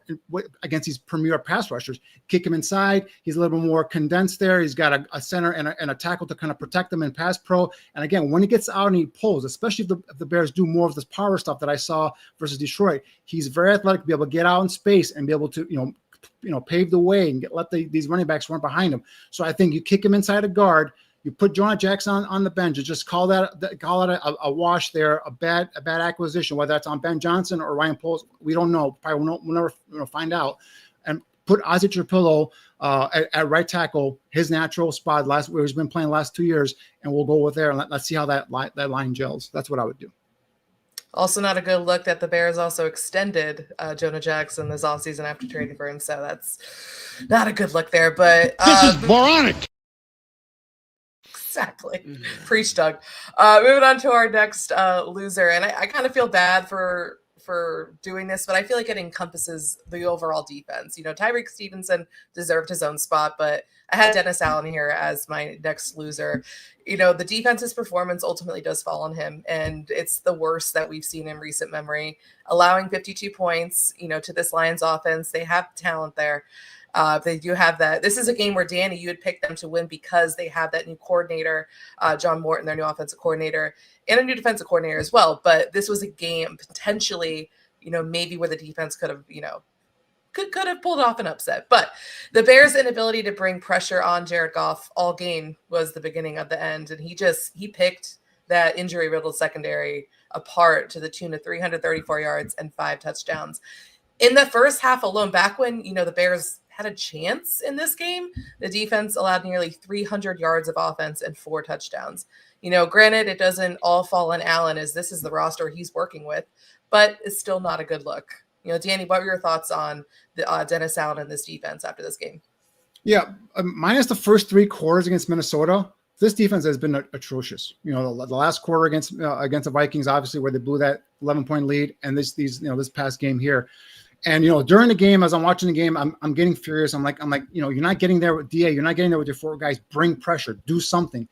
against these premier pass rushers. Kick him inside. He's a little bit more condensed there. He's got a center and a tackle to kind of protect him in pass pro. And again, when he gets out and he pulls, especially if the Bears do more of this power stuff that I saw versus Detroit, he's very athletic to be able to get out in space and be able to, pave the way and let these running backs run behind him. So I think you kick him inside a guard, you put Jonah Jackson on the bench, and just call it a wash there, a bad acquisition, whether that's on Ben Johnson or Ryan Poles. We don't know. Probably we'll never find out. And put Ozzie Trapillo at right tackle, his natural spot where he's been playing the last 2 years, and we'll go with there and let's see how that line gels. That's what I would do. Also not a good look that the Bears also extended Jonah Jackson this offseason after trading for him. So that's not a good look there. But this is moronic. Exactly. Preach, Doug. Moving on to our next loser. And I kind of feel bad for doing this, but I feel like it encompasses the overall defense. Tyreek Stevenson deserved his own spot, but I had Dennis Allen here as my next loser. The defense's performance ultimately does fall on him, and it's the worst that we've seen in recent memory, allowing 52 points, to this Lions offense. They have talent there. They do have that. This is a game where, Danny, you would pick them to win because they have that new coordinator, John Morton, their new offensive coordinator, and a new defensive coordinator as well. But this was a game potentially, maybe where the defense could have, could have pulled off an upset. But the Bears' inability to bring pressure on Jared Goff all game was the beginning of the end. And he picked that injury-riddled secondary apart to the tune of 334 yards and 5 touchdowns. In the first half alone, back when, the Bears had a chance in this game, the defense allowed nearly 300 yards of offense and 4 touchdowns. Granted, it doesn't all fall on Allen, as this is the roster he's working with, but it's still not a good look. Danny, what were your thoughts on the Dennis Allen and this defense after this game? Yeah, minus the first 3 quarters against Minnesota, this defense has been atrocious. The last quarter against the Vikings, obviously, where they blew that 11-point lead, and this past game here. And during the game, as I'm watching the game, I'm getting furious. I'm like, you're not getting there with DA. You're not getting there with your 4 guys. Bring pressure. Do something.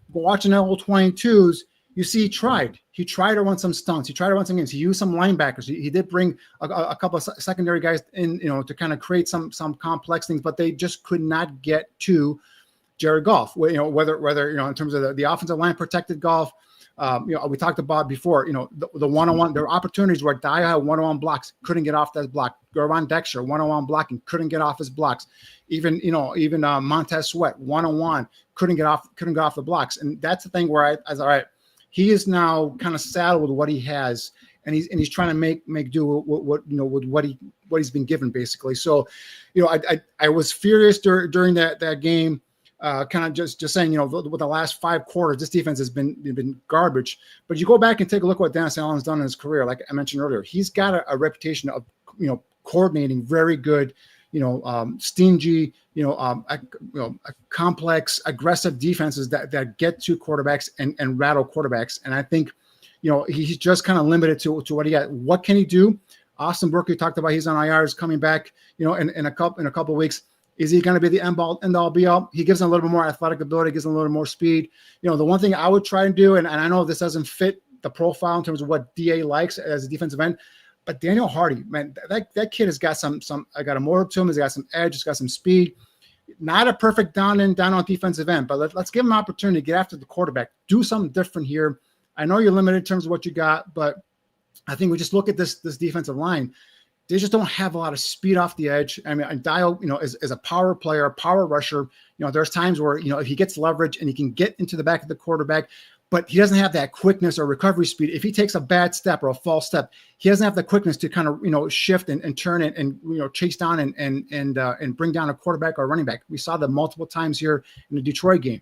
But watching the old 22s, you see he tried. He tried to run some stunts. He tried to run some games. He used some linebackers. He did bring a couple of secondary guys in, to kind of create some complex things, but they just could not get to Jared Goff, whether in terms of the offensive line protected Goff. We talked about before, the one-on-one, there were opportunities where Dyer had one-on-one blocks, couldn't get off that block. Gervon Dexter, one-on-one blocking, couldn't get off his blocks. Even Montez Sweat, one-on-one, couldn't get off the blocks. And that's the thing where I was all right, he is now kind of saddled with what he has, and he's trying to make do with what he's been given, basically. So, I was furious during that game. Kind of just saying, with the last 5 quarters, this defense has been garbage. But you go back and take a look at what Dennis Allen's done in his career. Like I mentioned earlier, he's got a reputation of coordinating very good, stingy, complex, aggressive defenses that get to quarterbacks and rattle quarterbacks. And I think, he's just kind of limited to what he got. What can he do? Austin Berkeley talked about he's on IR, is coming back, in a couple of weeks. Is he going to be the end all be all? He gives him a little bit more athletic ability, gives him a little more speed. The one thing I would try and do, and I know this doesn't fit the profile in terms of what DA likes as a defensive end, but Daniel Hardy, man, that kid has got I got a motor to him. He's got some edge. He's got some speed. Not a perfect down on defensive end, but let's give him an opportunity to get after the quarterback. Do something different here. I know you're limited in terms of what you got, but I think we just look at this defensive line. They just don't have a lot of speed off the edge. I mean, Dial, is a power player, a power rusher. There's times where, if he gets leverage and he can get into the back of the quarterback, but he doesn't have that quickness or recovery speed. If he takes a bad step or a false step, he doesn't have the quickness to kind of, shift and turn it and chase down and bring down a quarterback or a running back. We saw that multiple times here in the Detroit game.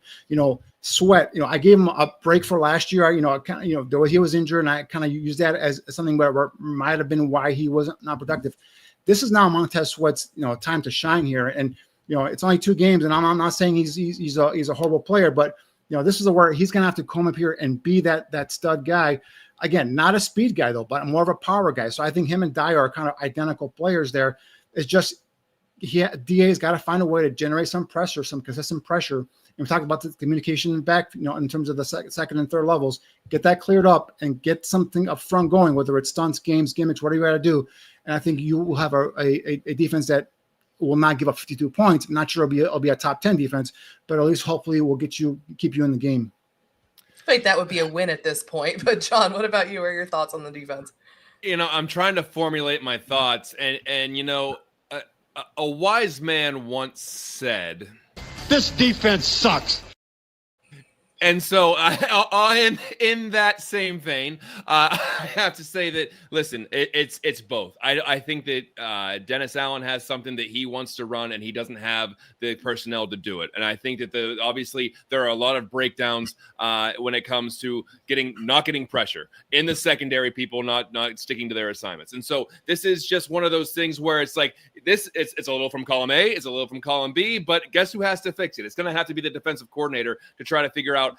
Sweat, I gave him a break for last year. The way he was injured, and I kind of used that as something where might have been why he wasn't not productive. This is now Montez Sweat's, time to shine here. And, it's only 2 games, and I'm not saying he's a horrible player, but this is where he's going to have to come up here and be that stud guy. Again, not a speed guy, though, but more of a power guy. So I think him and Dyer are kind of identical players there. It's just DA's got to find a way to generate some pressure, some consistent pressure. And we talk about the communication back, in terms of the second and third levels. Get that cleared up and get something up front going, whether it's stunts, games, gimmicks, whatever you got to do. And I think you will have a defense that will not give up 52 points. I'm not sure it'll be a top 10 defense, but at least hopefully will keep you in the game. I think that would be a win at this point. But John, what about you? What are your thoughts on the defense? I'm trying to formulate my thoughts, and a wise man once said, This defense sucks. And so in that same vein, I have to say that, listen, it's both. I think that Dennis Allen has something that he wants to run, and he doesn't have the personnel to do it. And I think that obviously there are a lot of breakdowns when it comes to not getting pressure in the secondary, people not sticking to their assignments. And so this is just one of those things where it's like it's a little from column A, it's a little from column B, but guess who has to fix it? It's going to have to be the defensive coordinator to try to figure out,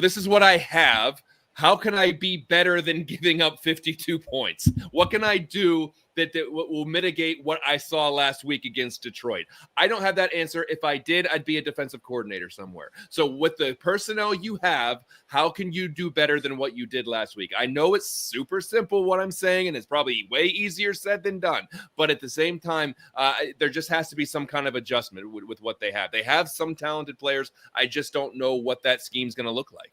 this is what I have. How can I be better than giving up 52 points? What can I do that will mitigate what I saw last week against Detroit? I don't have that answer. If I did, I'd be a defensive coordinator somewhere. So with the personnel you have, how can you do better than what you did last week? I know it's super simple what I'm saying, and it's probably way easier said than done. But at the same time, there just has to be some kind of adjustment with what they have. They have some talented players. I just don't know what that scheme's going to look like.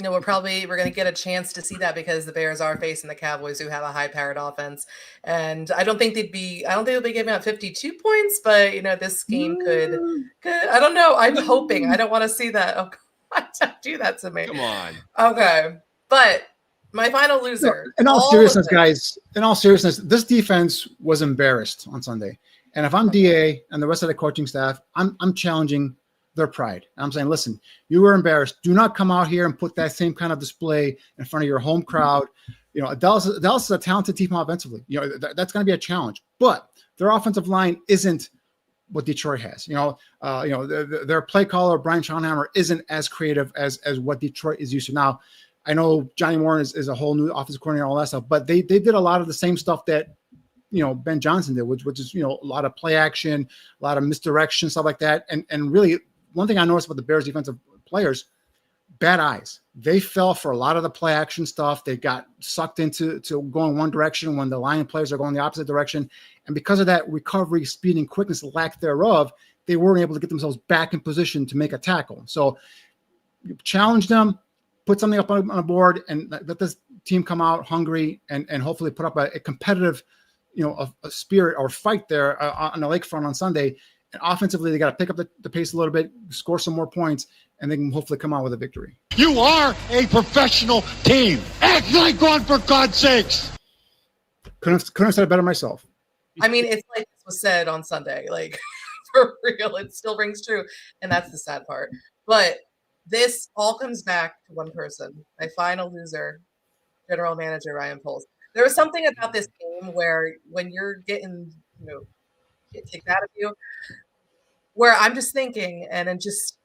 We're going to get a chance to see that because the Bears are facing the Cowboys, who have a high-powered offense, and I don't think they'll be giving out 52 points, but this game could. I don't know. I'm hoping. I don't want to see that. Oh God, don't do that to me. Come on. Okay, but my final loser. In all seriousness, guys. In all seriousness, this defense was embarrassed on Sunday, and if I'm DA and the rest of the coaching staff, I'm challenging their pride. I'm saying, listen, you were embarrassed. Do not come out here and put that same kind of display in front of your home crowd. Dallas is a talented team offensively. That's going to be a challenge. But their offensive line isn't what Detroit has. Their play caller, Brian Schottenheimer, isn't as creative as what Detroit is used to. Now, I know Johnny Warren is a whole new offensive coordinator and all that stuff, but they did a lot of the same stuff that Ben Johnson did, which is a lot of play action, a lot of misdirection, stuff like that. And really, one thing I noticed about the Bears defensive players, bad eyes. They fell for a lot of the play action stuff. They got sucked into going one direction when the line players are going the opposite direction. And because of that recovery, speed, and quickness, lack thereof, they weren't able to get themselves back in position to make a tackle. So you challenge them, put something up on a board, and let this team come out hungry and hopefully put up a competitive, a spirit or fight there on the lakefront on Sunday. And offensively, they got to pick up the pace a little bit, score some more points, and they can hopefully come out with a victory. You are a professional team. Act like one, for God's sakes. Couldn't have said it better myself. I mean, it's like this was said on Sunday, like for real, it still rings true. And that's the sad part. But this all comes back to one person, my final loser, general manager Ryan Poles. There was something about this game where when you're getting, get kicked out of you, where I'm just thinking, and then just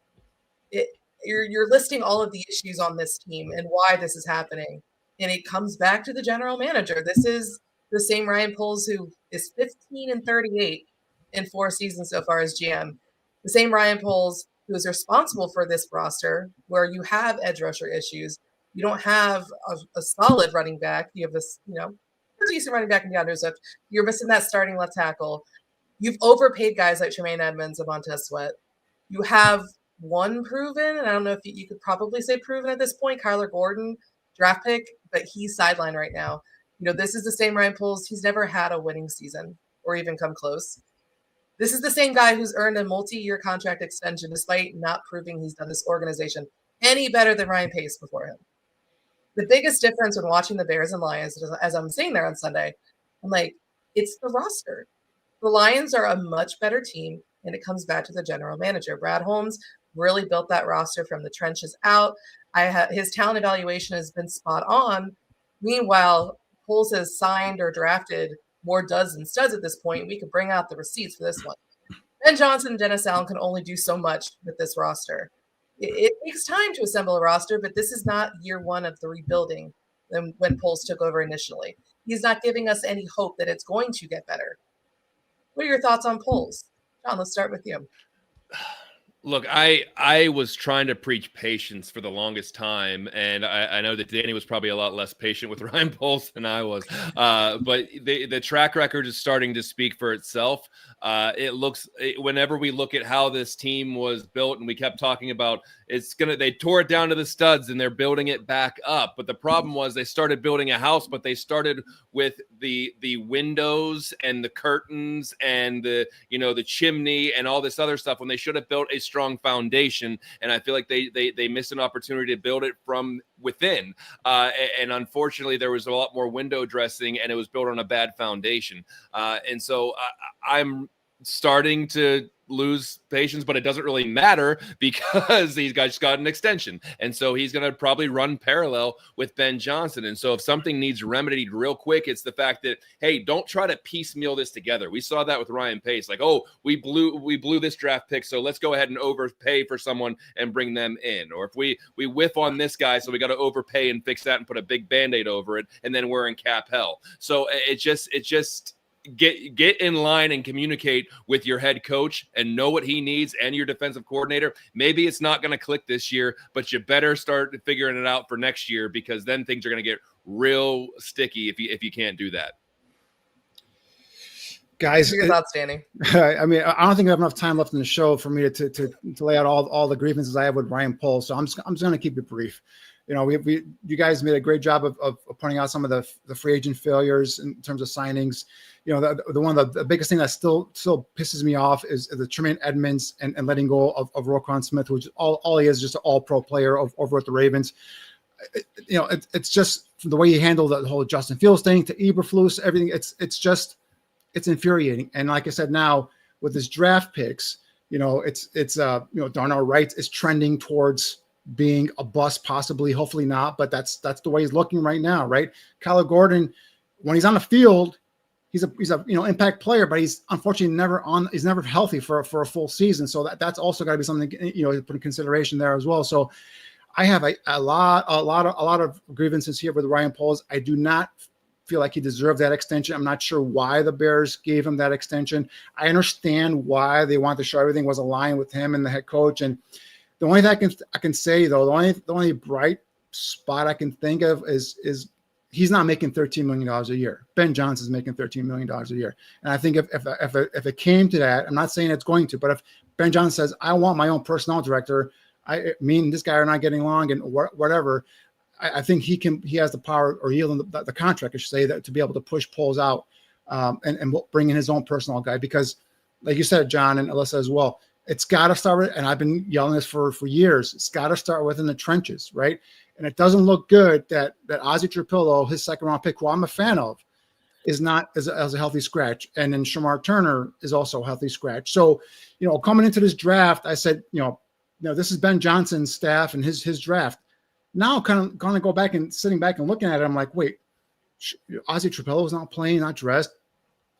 you're listing all of the issues on this team and why this is happening, and it comes back to the general manager. This is the same Ryan Poles who is 15-38 in 4 seasons so far as GM. The same Ryan Poles who is responsible for this roster, where you have edge rusher issues. You don't have a solid running back. You have this, a decent running back in DeAndre Swift. You're missing that starting left tackle. You've overpaid guys like Tremaine Edmonds and Montez Sweat. You have one proven, and I don't know if you could probably say proven at this point, Kyler Gordon, draft pick, but he's sidelined right now. This is the same Ryan Poles. He's never had a winning season or even come close. This is the same guy who's earned a multi-year contract extension despite not proving he's done this organization any better than Ryan Pace before him. The biggest difference when watching the Bears and Lions, as I'm sitting there on Sunday, I'm like, it's the roster. The Lions are a much better team, and it comes back to the general manager. Brad Holmes really built that roster from the trenches out. His talent evaluation has been spot on. Meanwhile, Poles has signed or drafted more duds than studs at this point. We could bring out the receipts for this one. Ben Johnson and Dennis Allen can only do so much with this roster. It takes time to assemble a roster, but this is not year one of the rebuilding than when Poles took over initially. He's not giving us any hope that it's going to get better. What are your thoughts on Poles? John, let's start with you. Look, I was trying to preach patience for the longest time, and I know that Danny was probably a lot less patient with Ryan Poles than I was. But the track record is starting to speak for itself. Whenever we look at how this team was built, and we kept talking about they tore it down to the studs and they're building it back up. But the problem was they started building a house, but they started with the windows and the curtains and the chimney and all this other stuff when they should have built a strong foundation. And I feel like they missed an opportunity to build it from within. And unfortunately, there was a lot more window dressing and it was built on a bad foundation. And so I'm starting to lose patience, but it doesn't really matter because these guys just got an extension. And so he's going to probably run parallel with Ben Johnson. And so if something needs remedied real quick, it's the fact that, hey, don't try to piecemeal this together. We saw that with Ryan Pace. Like, oh, we blew this draft pick, so let's go ahead and overpay for someone and bring them in. Or if we whiff on this guy, so we got to overpay and fix that and put a big Band-Aid over it, and then we're in cap hell. So it just get in line and communicate with your head coach and know what he needs and your defensive coordinator. Maybe it's not going to click this year, but you better start figuring it out for next year, because then things are going to get real sticky if you can't do that. Guys, your thoughts, Danny? I mean, I don't think I have enough time left in the show for me to lay out all the grievances I have with Ryan Poles. So I'm just going to keep it brief. You guys made a great job of pointing out some of the free agent failures in terms of signings. The one of the biggest thing that still pisses me off is the Tremaine Edmonds and letting go of Roquan Smith, which all he is, just an all-pro player over at the Ravens. It's just the way he handled the whole Justin Fields thing to Eberflus, everything. It's infuriating. And like I said, now with his draft picks, Darnell Wright is trending towards being a bust, possibly, hopefully not, but that's the way he's looking right now, right? Kyler Gordon, when he's on the field, he's a impact player, but he's unfortunately he's never healthy for a full season. So that's also got to be something to put in consideration there as well. So I have a lot of grievances here with Ryan Poles. I do not feel like he deserved that extension. I'm not sure why the Bears gave him that extension. I understand why they wanted to show everything was aligned with him and the head coach. And the only thing I can say though, the only bright spot I can think of is he's not making $13 million a year. Ben Johnson's making $13 million a year. And I think if it came to that, I'm not saying it's going to, but if Ben Johnson says, I want my own personnel director. Me and this guy are not getting along and whatever. I think he has the power, or the contract, I should say, that to be able to push Poles out and bring in his own personnel guy. Because like you said, John and Alyssa as well, it's got to start with, and I've been yelling this for years, it's got to start within the trenches, right? And it doesn't look good that Ozzie Trapillo, his second round pick, who I'm a fan of, is not as a healthy scratch. And then Shamar Turner is also a healthy scratch. So, coming into this draft, I said, this is Ben Johnson's staff and his draft. Now kind of going to go back and sitting back and looking at it, I'm like, wait, Ozzie Trapillo's not playing, not dressed.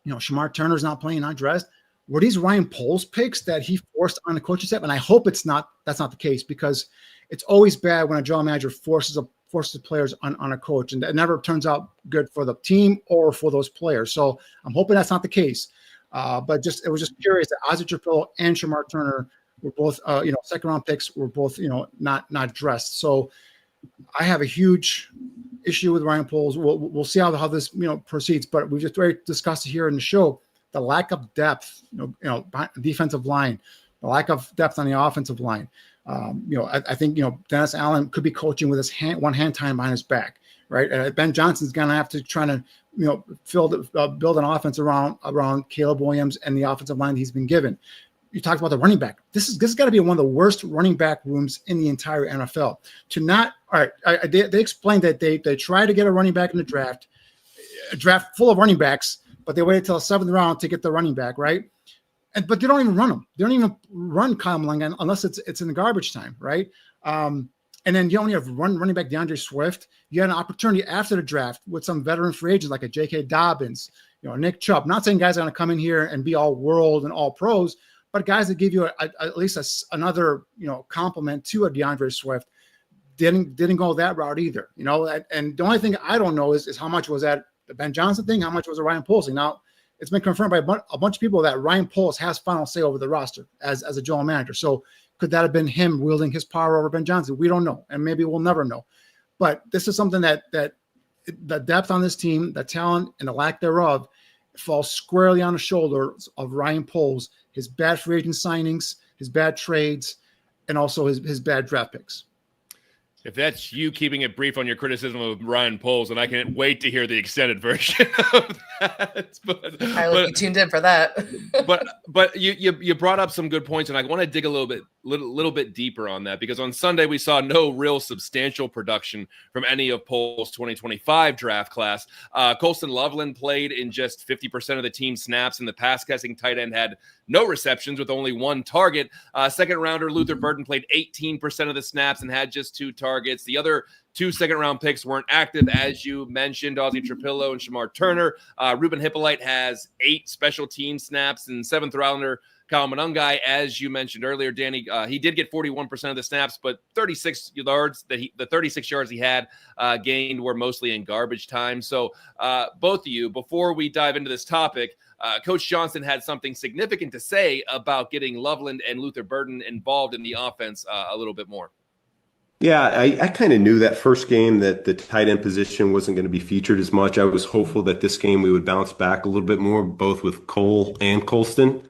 Shamar Turner's not playing, not dressed. Were these Ryan Poles picks that he forced on the coaching staff? And I hope that's not the case, because it's always bad when a general manager forces players on a coach, and that never turns out good for the team or for those players. So I'm hoping that's not the case. But it was just curious that Ozzie Trapillo and Shamar Turner were both, second round picks, were both, not dressed. So I have a huge issue with Ryan Poles. We'll see how this proceeds. But we just already discussed it here in the show, the lack of depth, defensive line, the lack of depth on the offensive line. I think Dennis Allen could be coaching with his one hand tied behind his back, right? Ben Johnson's going to have to try to build an offense around Caleb Williams and the offensive line he's been given. You talked about the running back. This has got to be one of the worst running back rooms in the entire NFL. They explained that they tried to get a running back in the draft, a draft full of running backs, but they waited till the 7th round to get the running back, right? But they don't even run them. They don't even run Kyle Mullen unless it's in the garbage time, right? And then you only have running back DeAndre Swift. You had an opportunity after the draft with some veteran free agents like a J.K. Dobbins, Nick Chubb. Not saying guys are going to come in here and be all world and all pros, but guys that give you at least another compliment to a DeAndre Swift didn't go that route either. And the only thing I don't know is how much was that the Ben Johnson thing, how much was the Ryan Poles thing. Now, it's been confirmed by a bunch of people that Ryan Poles has final say over the roster as a general manager. So could that have been him wielding his power over Ben Johnson? We don't know, and maybe we'll never know. But this is something that the depth on this team, the talent and the lack thereof, falls squarely on the shoulders of Ryan Poles, his bad free agent signings, his bad trades, and also his bad draft picks. If that's you keeping it brief on your criticism of Ryan Poles, and I can't wait to hear the extended version of that. You tuned in for that. but you brought up some good points, and I want to dig a little bit deeper on that, because on Sunday we saw no real substantial production from any of Poles' 2025 draft class. Colston Loveland played in just 50% of the team snaps, and the pass catching tight end had no receptions with only 1 target. Second rounder Luther Burden played 18% of the snaps and had just 2 targets. The other 2 second-round picks weren't active, as you mentioned, Ozzie Trapillo and Shamar Turner. Ruben Hippolyte has 8 special team snaps, and 7th rounder Kyle Monungai, as you mentioned earlier, Danny, he did get 41% of the snaps, but 36 yards the 36 yards he had gained were mostly in garbage time. So both of you, before we dive into this topic, Coach Johnson had something significant to say about getting Loveland and Luther Burden involved in the offense a little bit more. Yeah, I kind of knew that first game that the tight end position wasn't going to be featured as much. I was hopeful that this game we would bounce back a little bit more, both with Cole and Colston.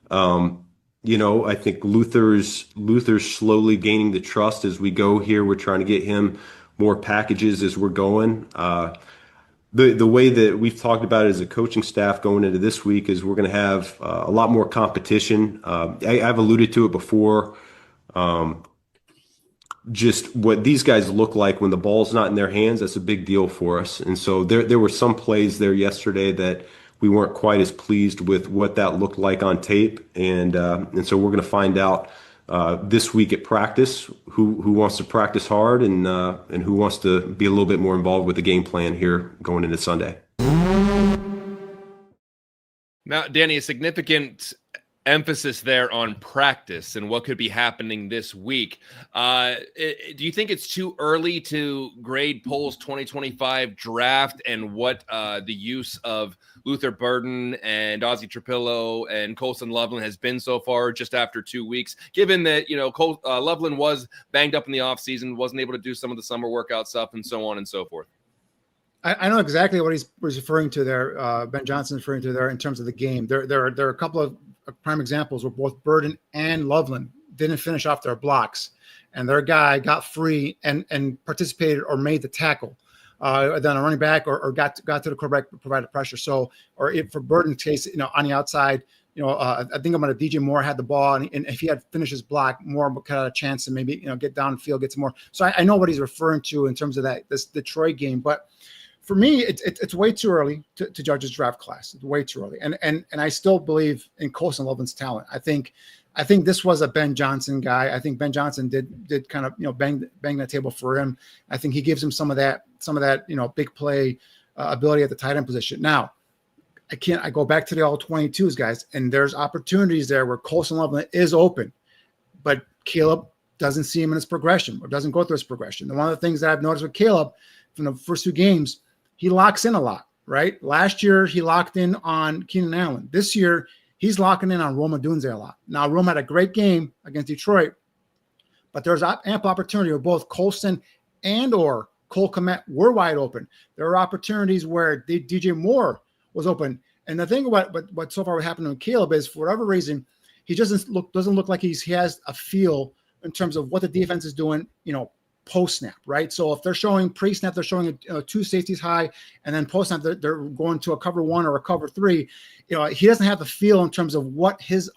I think Luther's slowly gaining the trust as we go here. We're trying to get him more packages as we're going. The way that we've talked about it as a coaching staff going into this week is we're going to have a lot more competition. I've alluded to it before. Just what these guys look like when the ball's not in their hands, that's a big deal for us. And so there were some plays there yesterday that we weren't quite as pleased with what that looked like on tape. And so we're going to find out this week at practice who wants to practice hard and who wants to be a little bit more involved with the game plan here going into Sunday. Now, Danny, a significant emphasis there on practice and what could be happening this week. Do you think it's too early to grade Poles' 2025 draft and what the use of Luther Burden and Ozzie Trapillo and Colston Loveland has been so far just after 2 weeks, given that, Loveland was banged up in the offseason, wasn't able to do some of the summer workout stuff and so on and so forth? I know exactly what he's referring to there. Ben Johnson's referring to there in terms of the game. There are a couple of prime examples where both Burden and Loveland didn't finish off their blocks, and their guy got free and participated or made the tackle. Then a running back or got to the quarterback, provided pressure. So, or if for Burden's case, on the outside, I think DJ Moore had the ball, and if he had finished his block, Moore could have a chance to maybe get downfield, get some more. So I know what he's referring to in terms of this Detroit game, but for me, it's way too early to judge his draft class. It's way too early, and I still believe in Colson Loveland's talent. I think this was a Ben Johnson guy. I think Ben Johnson did kind of bang that table for him. I think he gives him some of that big play ability at the tight end position. Now, I go back to the all 22s, guys, and there's opportunities there where Colson Loveland is open, but Caleb doesn't see him in his progression or doesn't go through his progression. And one of the things that I've noticed with Caleb from the first two games, he locks in a lot, right? Last year, he locked in on Keenan Allen. This year, he's locking in on Rome Odunze a lot. Now, Rome had a great game against Detroit, but there's ample opportunity where both Colson and or Cole Kmet were wide open. There are opportunities where DJ Moore was open. And the thing about what so far happened with Caleb is, for whatever reason, he doesn't look like he has a feel in terms of what the defense is doing, post snap, right? So if they're showing pre-snap, they're showing two safeties high, and then post snap they're going to a cover one or a cover three. He doesn't have the feel in terms of what his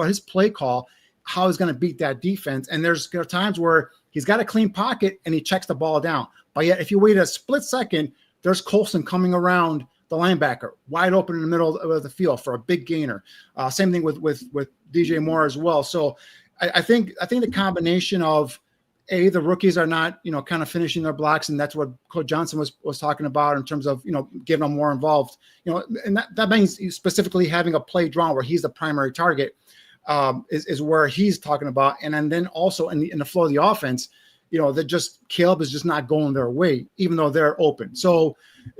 his play call, how he's going to beat that defense. And there are times where he's got a clean pocket and he checks the ball down. But yet, if you wait a split second, there's Colson coming around the linebacker wide open in the middle of the field for a big gainer. Same thing with DJ Moore as well. So I think the combination of the rookies are not, kind of finishing their blocks, and that's what Coach Johnson was talking about in terms of, getting them more involved, and that means specifically having a play drawn where he's the primary target, is where he's talking about. And then also in the flow of the offense, Caleb is just not going their way, even though they're open. So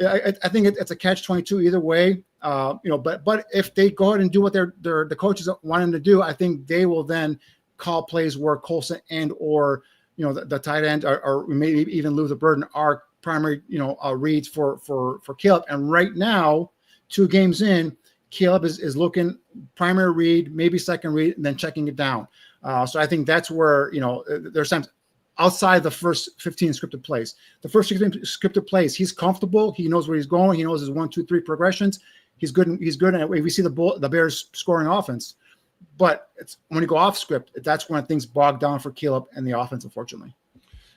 I think it's a catch-22 either way. But if they go ahead and do what the coaches want them to do, I think they will then call plays where Colson and or the tight end or maybe even Lou the Burden are primary reads for Caleb. And right now, 2 games in, Caleb is looking primary read, maybe second read, and then checking it down. So I think that's where there's times outside the first 15 scripted plays. The first 15 scripted plays, he's comfortable. He knows where he's going. He knows his 1, 2, 3 progressions. He's good. He's good. And we see the Bears scoring offense. But it's when you go off script, that's when things bog down for Caleb and the offense, unfortunately.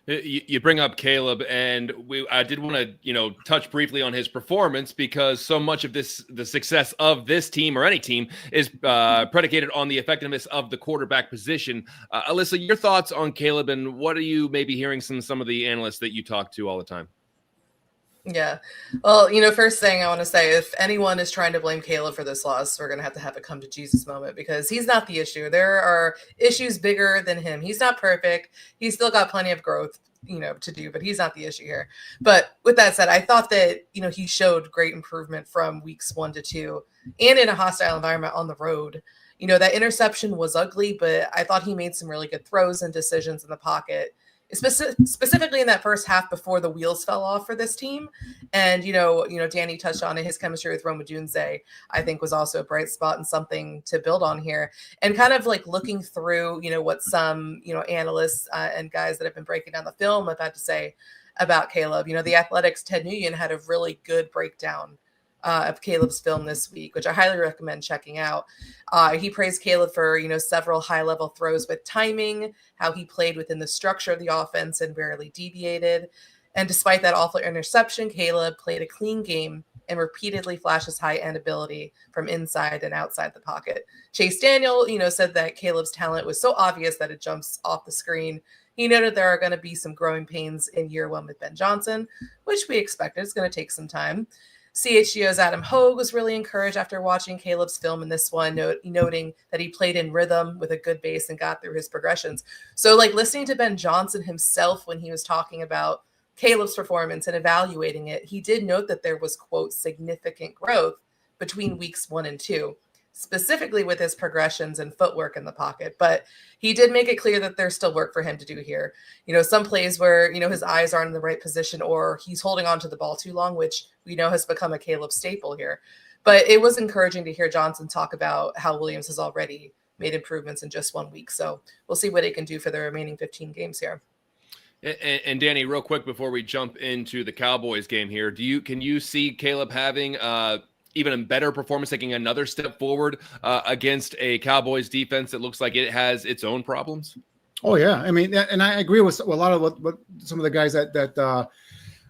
You bring up Caleb, and I did want to, touch briefly on his performance, because so much of the success of this team or any team is predicated on the effectiveness of the quarterback position. Alyssa, your thoughts on Caleb, and what are you maybe hearing from some of the analysts that you talk to all the time? Yeah. Well, first thing I want to say, if anyone is trying to blame Caleb for this loss, we're going to have a come to Jesus moment, because he's not the issue. There are issues bigger than him. He's not perfect. He's still got plenty of growth, to do, but he's not the issue here. But with that said, I thought that, he showed great improvement from weeks 1 to 2 and in a hostile environment on the road. That interception was ugly, but I thought he made some really good throws and decisions in the pocket, specifically in that first half before the wheels fell off for this team. And, Danny touched on it. His chemistry with Rome Odunze, I think, was also a bright spot and something to build on here. And kind of like looking through, what some, analysts and guys that have been breaking down the film have had to say about Caleb. The Athletics' Ted Nguyen had a really good breakdown of Caleb's film this week, which I highly recommend checking out. He praised Caleb for, several high-level throws with timing, how he played within the structure of the offense and barely deviated. And despite that awful interception, Caleb played a clean game and repeatedly flashed his high-end ability from inside and outside the pocket. Chase Daniel, said that Caleb's talent was so obvious that it jumps off the screen. He noted there are going to be some growing pains in year 1 with Ben Johnson, which we expected. It's going to take some time. CHGO's Adam Hogue was really encouraged after watching Caleb's film in this one, noting that he played in rhythm with a good base and got through his progressions. So listening to Ben Johnson himself when he was talking about Caleb's performance and evaluating it, he did note that there was, quote, significant growth between weeks 1 and 2, specifically with his progressions and footwork in the pocket. But he did make it clear that there's still work for him to do here. Some plays where, his eyes aren't in the right position or he's holding on to the ball too long, which we know has become a Caleb staple here. But it was encouraging to hear Johnson talk about how Williams has already made improvements in just 1 week. So we'll see what he can do for the remaining 15 games here. And Danny, real quick before we jump into the Cowboys game here, can you see Caleb having even a better performance, taking another step forward against a Cowboys defense that looks like it has its own problems? Oh yeah, I mean, and I agree with a lot of what some of the guys that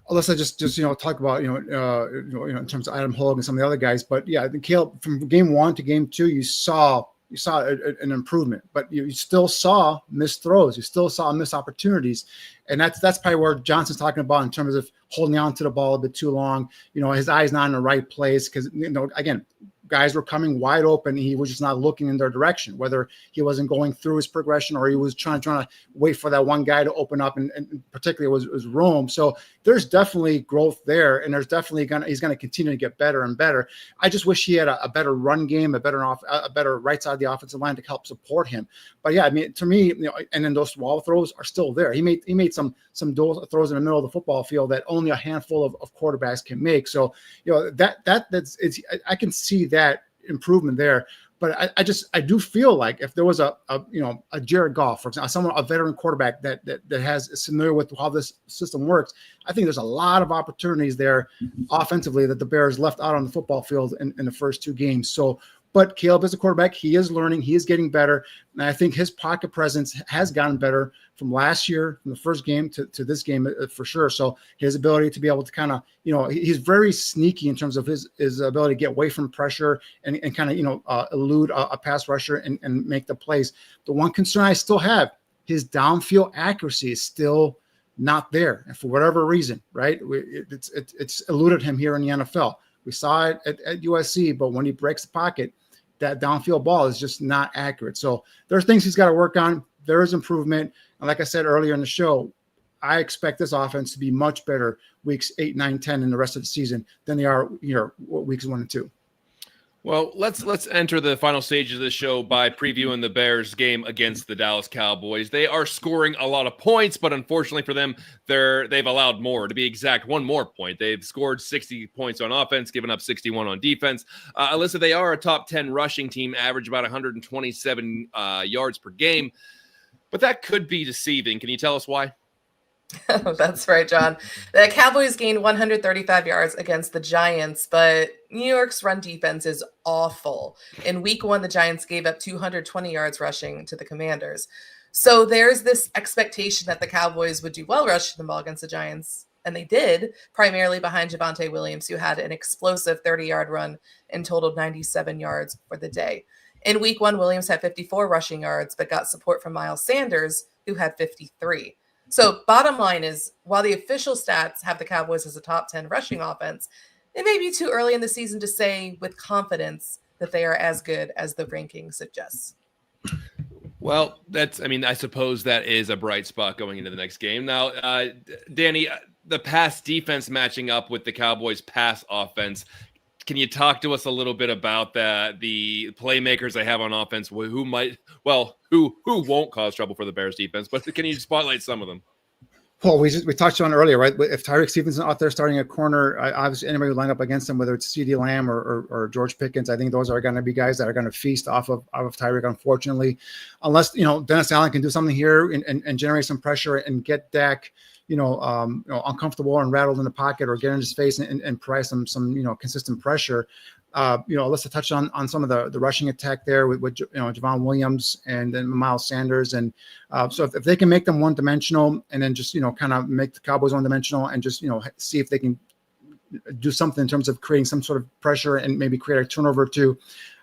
Alyssa just talk about, in terms of Adam Hogue and some of the other guys. But yeah, I think Caleb, from game 1 to game 2, you saw an improvement, but you still saw missed throws, you still saw missed opportunities, and that's probably where Johnson's talking about in terms of holding on to the ball a bit too long. His eyes not in the right place because again, guys were coming wide open. He was just not looking in their direction, whether he wasn't going through his progression or he was trying to wait for that one guy to open up, and particularly was Rome. So there's definitely growth there, and there's definitely he's going to continue to get better and better. I just wish he had a better run game, a better right side of the offensive line to help support him. But yeah, I mean, to me, and then those wall throws are still there. He made some throws in the middle of the football field that only a handful of quarterbacks can make. So I can see that improvement there. But I do feel like if there was a Jared Goff, for example, a veteran quarterback that is familiar with how this system works, I think there's a lot of opportunities there offensively that the Bears left out on the football field in the first 2 games. So, but Caleb is a quarterback. He is learning. He is getting better. And I think his pocket presence has gotten better from last year, from the first game to this game for sure. So his ability to be able to kind of, he's very sneaky in terms of his ability to get away from pressure and kind of, elude a pass rusher and make the plays. The one concern I still have, his downfield accuracy is still not there. And for whatever reason, right? It's eluded him here in the NFL. We saw it at USC, but when he breaks the pocket, that downfield ball is just not accurate. So there's things he's got to work on. There is improvement. And like I said earlier in the show, I expect this offense to be much better weeks 8, 9, 10 in the rest of the season than they are weeks 1 and 2. Well, let's enter the final stages of the show by previewing the Bears game against the Dallas Cowboys. They are scoring a lot of points, but unfortunately for them, they've allowed more. To be exact, 1 more point. They've scored 60 points on offense, given up 61 on defense. Alyssa, they are a top 10 rushing team, average about 127 yards per game, but that could be deceiving. Can you tell us why? That's right, John. The Cowboys gained 135 yards against the Giants, but New York's run defense is awful. In week 1, the Giants gave up 220 yards rushing to the Commanders. So there's this expectation that the Cowboys would do well rushing the ball against the Giants, and they did, primarily behind Javonte Williams, who had an explosive 30-yard run and totaled 97 yards for the day. In week 1, Williams had 54 rushing yards, but got support from Miles Sanders, who had 53. So bottom line is, while the official stats have the Cowboys as a top 10 rushing offense, it may be too early in the season to say with confidence that they are as good as the ranking suggests. Well, I suppose that is a bright spot going into the next game. Now, Danny, the pass defense matching up with the Cowboys pass offense. Can you talk to us a little bit about the playmakers they have on offense who won't cause trouble for the Bears defense, but can you spotlight some of them? Well, we touched on earlier, right? If Tyreek Stevenson out there starting a corner, obviously anybody who line up against him, whether it's CeeDee Lamb or George Pickens, I think those are going to be guys that are going to feast off of Tyreek, unfortunately, unless Dennis Allen can do something here and generate some pressure and get Dak uncomfortable and rattled in the pocket or get in his face and provide some consistent pressure. Let's touch on some of the rushing attack there with Javon Williams and then Miles Sanders. And so if they can make them one-dimensional and then just, kind of make the Cowboys one-dimensional and just, see if they can do something in terms of creating some sort of pressure and maybe create a turnover too.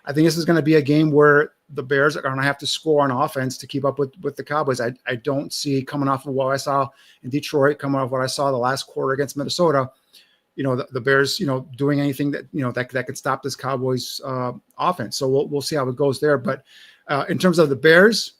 I think this is going to be a game where the Bears are going to have to score on offense to keep up with the Cowboys. I don't see, coming off of what I saw in Detroit, coming off of what I saw the last quarter against Minnesota, the Bears, doing anything that, that could stop this Cowboys offense. So we'll see how it goes there. But in terms of the Bears,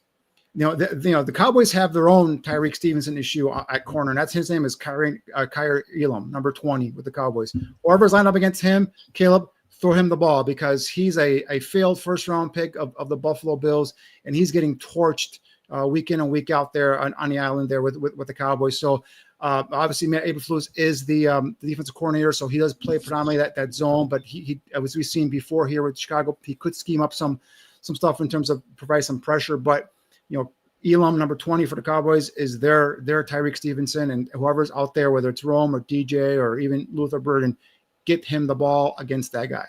the Cowboys have their own Tyreek Stevenson issue at corner, and that's his name is Kyer Elam, number 20 with the Cowboys. Whoever's lined up against him, Caleb, throw him the ball because he's a failed first-round pick of the Buffalo Bills, and he's getting torched week in and week out there on the island there with the Cowboys. So Obviously, Matt Eberflus is the defensive coordinator, so he does play predominantly that zone. But he as we've seen before here with Chicago, he could scheme up some stuff in terms of provide some pressure. But Elam, number 20 for the Cowboys, is their Tyreek Stevenson, and whoever's out there, whether it's Rome or DJ or even Luther Burden, get him the ball against that guy.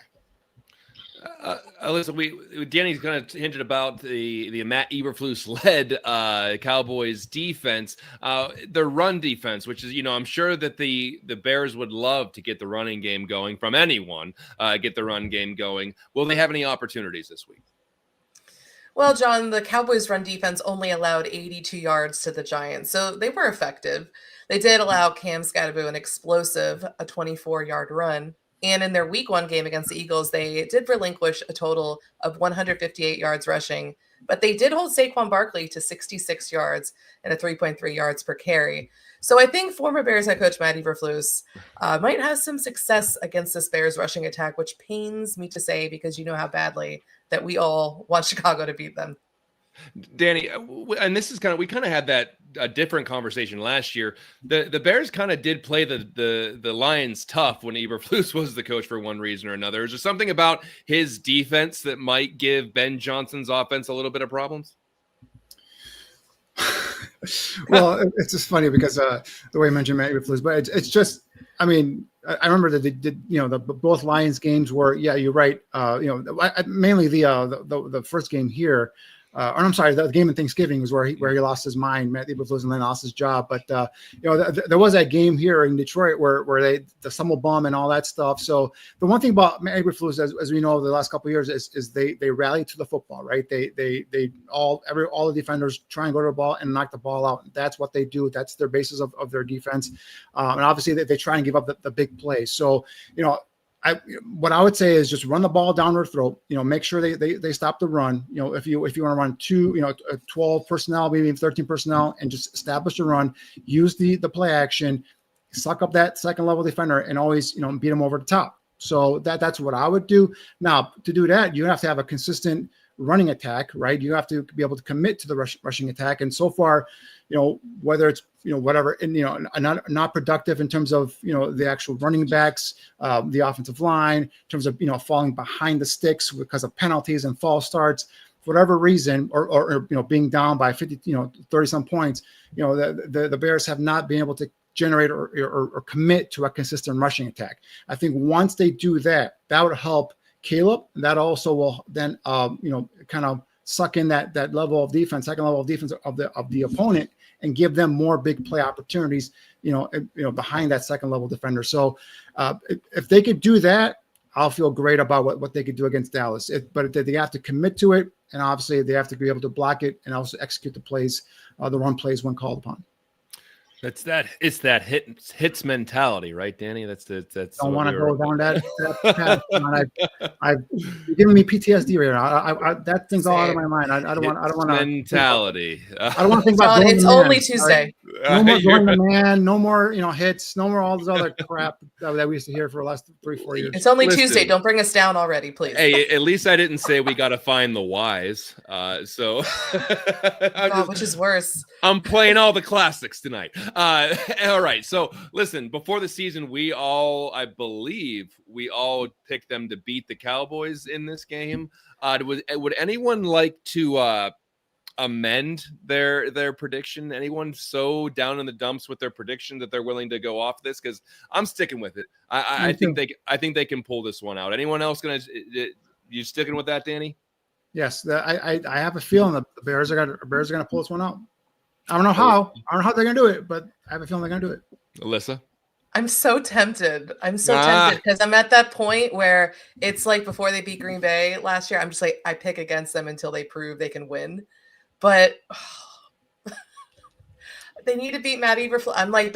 Alyssa, Danny's kind of hinted about the Matt Eberflus led Cowboys defense, their run defense, which is, I'm sure that the Bears would love to get the running game going from anyone, get the run game going. Will they have any opportunities this week? Well, John, the Cowboys' run defense only allowed 82 yards to the Giants, so they were effective. They did allow Cam Scatterbo an explosive, a 24-yard run. And in their week 1 game against the Eagles, they did relinquish a total of 158 yards rushing, but they did hold Saquon Barkley to 66 yards and a 3.3 yards per carry. So I think former Bears head coach Matt Eberflus might have some success against this Bears rushing attack, which pains me to say because you know how badly that we all want Chicago to beat them. Danny, and this is we kind of had a different conversation last year. The Bears kind of did play the Lions tough when Eberflus was the coach for one reason or another. Is there something about his defense that might give Ben Johnson's offense a little bit of problems? Well, it's just funny because the way you mentioned Matt Eberflus, but it's just, I mean, I remember that they did, both Lions games were, yeah, you're right. Mainly the first game here. Or I'm sorry, the game in Thanksgiving was where he lost his mind. Matt Eberflus and then lost his job. But there was that game here in Detroit where the stumble bomb and all that stuff. So the one thing about Matt Eberflus, as we know, the last couple of years is they rally to the football, right? All the defenders try and go to the ball and knock the ball out. That's what they do. That's their basis of their defense. And obviously they try and give up the big plays. So what I would say is just run the ball down their throat. Make sure they stop the run. If you want to run 12 personnel, maybe even 13 personnel, and just establish the run. Use the play action, suck up that second level defender, and always beat them over the top. So that's what I would do. Now, to do that, you have to have a consistent running attack, right? You have to be able to commit to the rushing attack. And so far, whether it's whatever, and not productive in terms of the actual running backs, the offensive line, in terms of falling behind the sticks because of penalties and false starts, for whatever reason, or being down by 50, 30 some points, the Bears have not been able to generate or commit to a consistent rushing attack. I think once they do that, that would help Caleb. That also will then kind of suck in that level of defense, second level of defense of the opponent, and give them more big play opportunities, behind that second level defender. So if they could do that, I'll feel great about what they could do against Dallas. But they have to commit to it, and obviously they have to be able to block it and also execute the plays, the run plays when called upon. It's that hits mentality, right, Danny? That's don't want to go down that path. You're giving me PTSD right now. That thing's all out of my mind. I don't want to mentality. I don't want to think about. It's only Tuesday. Right? No more going the man. No more hits. No more all this other crap that we used to hear for the last 3-4 years. It's only Tuesday. Don't bring us down already, please. Hey, at least I didn't say we got to find the whys. So, which is worse? I'm playing all the classics tonight. All right. So listen, before the season, I believe we all picked them to beat the Cowboys in this game. Would anyone like to amend their prediction? Anyone so down in the dumps with their prediction that they're willing to go off this? Because I'm sticking with it. I think they can pull this one out. Anyone else you sticking with that, Danny? Yes. I have a feeling that the Bears are gonna pull this one out. I don't know how they're going to do it, but I have a feeling they're going to do it. Alyssa? I'm so tempted. Tempted because I'm at that point where it's like before they beat Green Bay last year, I'm just like, I pick against them until they prove they can win. But they need to beat Matt Eberflus. I'm like,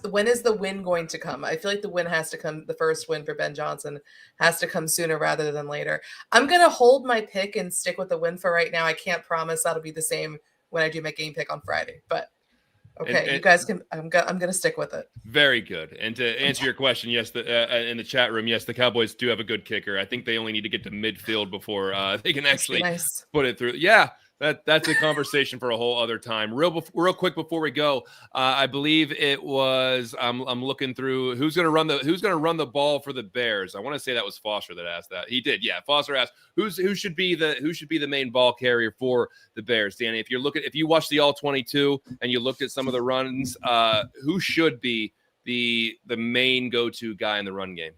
when is the win going to come? I feel like the win has to come. The first win for Ben Johnson has to come sooner rather than later. I'm going to hold my pick and stick with the win for right now. I can't promise that'll be the same when I do my game pick on Friday, but okay, you guys can. I'm going to stick with it. Very good. And to answer your question, yes, in the chat room, yes, the Cowboys do have a good kicker. I think they only need to get to midfield before they can actually put it through. Yeah, That's a conversation for a whole other time. Real quick before we go, I believe it was I'm looking through who's going to run the ball for the Bears. I want to say that was Foster that asked that. He did, yeah. Foster asked who should be the main ball carrier for the Bears. Danny, if you watched the All 22 and you looked at some of the runs, who should be the main go-to guy in the run game?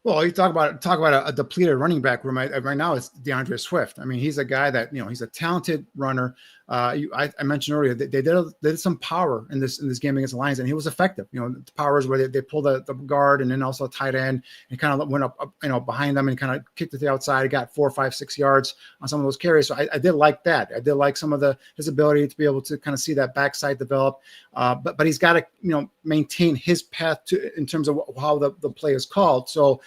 Well, you talk about a depleted running back room right now. It's DeAndre Swift. I mean, he's a guy that he's a talented runner. I mentioned earlier that they did some power in this game against the Lions, and he was effective. The powers where they pulled the guard and then also a tight end and kind of went up behind them and kind of kicked it to the outside. He got 4, 5, 6 yards on some of those carries. So I did like that. I did like some of his ability to be able to kind of see that backside develop. But he's got to maintain his path in terms of how the play is called. So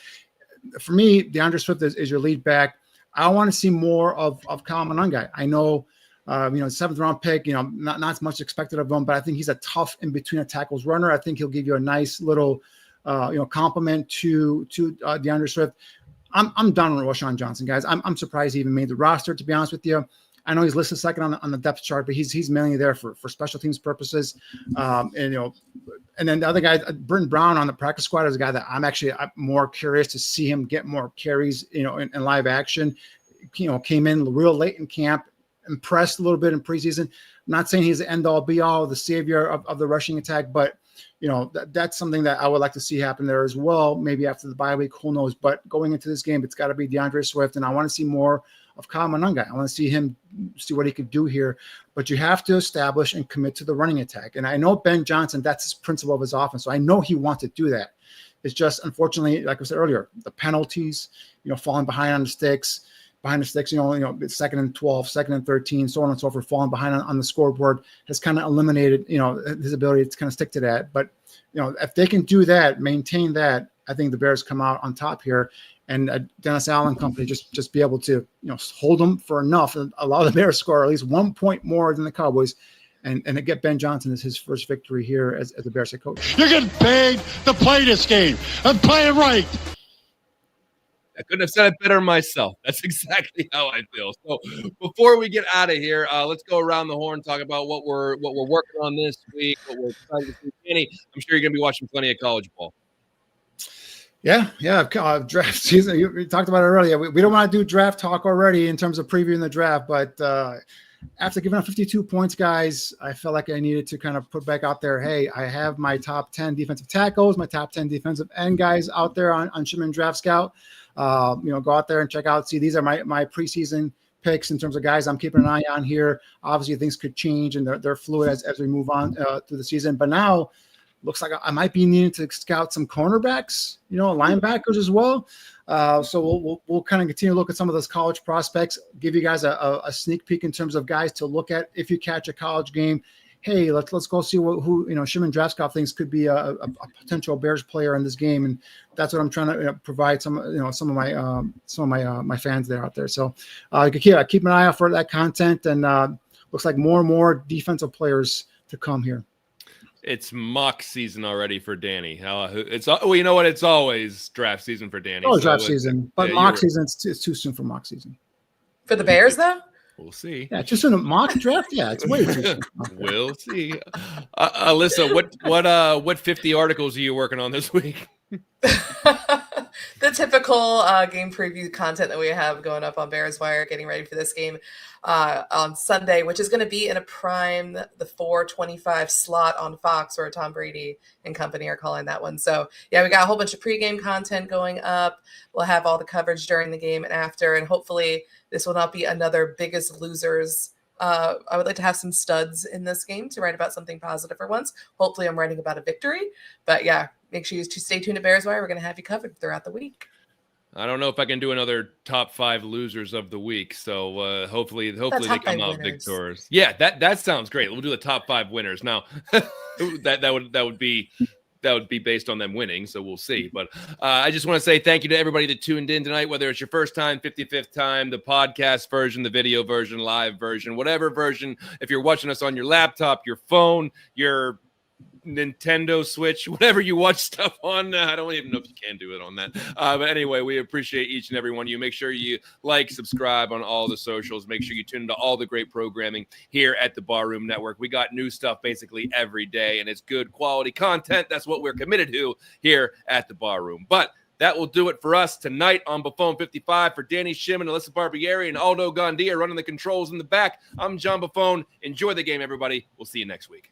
for me, DeAndre Swift is your lead back. I want to see more of Kyle Monangai. I know, 7th round pick, not as much expected of him, but I think he's a tough in between the tackles runner. I think he'll give you a nice little, compliment to DeAndre Swift. I'm done with Roschon Johnson, guys. I'm surprised he even made the roster, to be honest with you. I know he's listed second on the depth chart, but he's mainly there for special teams purposes. And then the other guy, Britton Brown on the practice squad, is a guy that I'm more curious to see him get more carries, in live action. Came in real late in camp, impressed a little bit in preseason. I'm not saying he's the end all be all, the savior of the rushing attack, but that's something that I would like to see happen there as well. Maybe after the bye week, who knows? But going into this game, it's got to be DeAndre Swift, and I want to see more of Kyle Monangai. I want to see what he could do here, but you have to establish and commit to the running attack. And I know Ben Johnson, that's his principle of his offense. So I know he wants to do that. It's just, unfortunately, like I said earlier, the penalties, falling behind the sticks, second and 12, second and 13, so on and so forth, falling behind on the scoreboard has kind of eliminated, his ability to kind of stick to that. But, if they can do that, maintain that, I think the Bears come out on top here. And Dennis Allen company just be able to hold them for enough and allow the Bears score at least 1 point more than the Cowboys, and get Ben Johnson as his first victory here as the Bears head coach. You're getting paid to play this game and play it right. I couldn't have said it better myself. That's exactly how I feel. So before we get out of here, let's go around the horn, talk about what we're working on this week, what we're trying to do. Danny, I'm sure you're going to be watching plenty of college ball. Yeah. Draft season. You talked about it earlier. We don't want to do draft talk already in terms of previewing the draft, but after giving up 52 points, guys, I felt like I needed to kind of put back out there, hey, I have my top 10 defensive tackles, my top 10 defensive end guys out there on Shimon Draft Scout. Go out there and check out. See, these are my preseason picks in terms of guys I'm keeping an eye on here. Obviously, things could change and they're fluid as we move on through the season. But now, looks like I might be needing to scout some cornerbacks, linebackers as well. So we'll kind of continue to look at some of those college prospects, give you guys a sneak peek in terms of guys to look at if you catch a college game. Hey, let's go see who Shimon Draft Scout thinks could be a potential Bears player in this game, and that's what I'm trying to provide some of my fans there out there. So keep an eye out for that content, and looks like more and more defensive players to come here. It's mock season already for Danny. It's you know what? It's always draft season for Danny. Oh, draft season, but mock season it's too soon for mock season. For the Bears, though. We'll see. Yeah, just in a mock draft. Yeah, it's way too soon. We'll see. Alyssa, what 50 articles are you working on this week? The typical game preview content that we have going up on Bears Wire, getting ready for this game on Sunday, which is going to be in a prime, the 4:25 slot on Fox, where Tom Brady and company are calling that one. So yeah, we got a whole bunch of pregame content going up. We'll have all the coverage during the game and after, and hopefully this will not be another Biggest Losers. I would like to have some studs in this game to write about something positive for once. Hopefully I'm writing about a victory. But yeah, make sure you stay tuned to Bears Wire. We're going to have you covered throughout the week. I don't know if I can do another top 5 losers of the week. So hopefully they come out victorious. Yeah, that sounds great. We'll do the top 5 winners. Now that would be based on them winning, so we'll see. But I just want to say thank you to everybody that tuned in tonight, whether it's your first time, 55th time, the podcast version, the video version, live version, whatever version. If you're watching us on your laptop, your phone, your Nintendo Switch, whatever you watch stuff on. I don't even know if you can do it on that. But anyway, we appreciate each and every one of you. Make sure you like, subscribe on all the socials. Make sure you tune into all the great programming here at the Barroom Network. We got new stuff basically every day, and it's good quality content. That's what we're committed to here at the Barroom. But that will do it for us tonight on Bufone 55. For Danny Shimon, Alyssa Barbieri, and Aldo Gandia running the controls in the back, I'm John Bufone. Enjoy the game, everybody. We'll see you next week.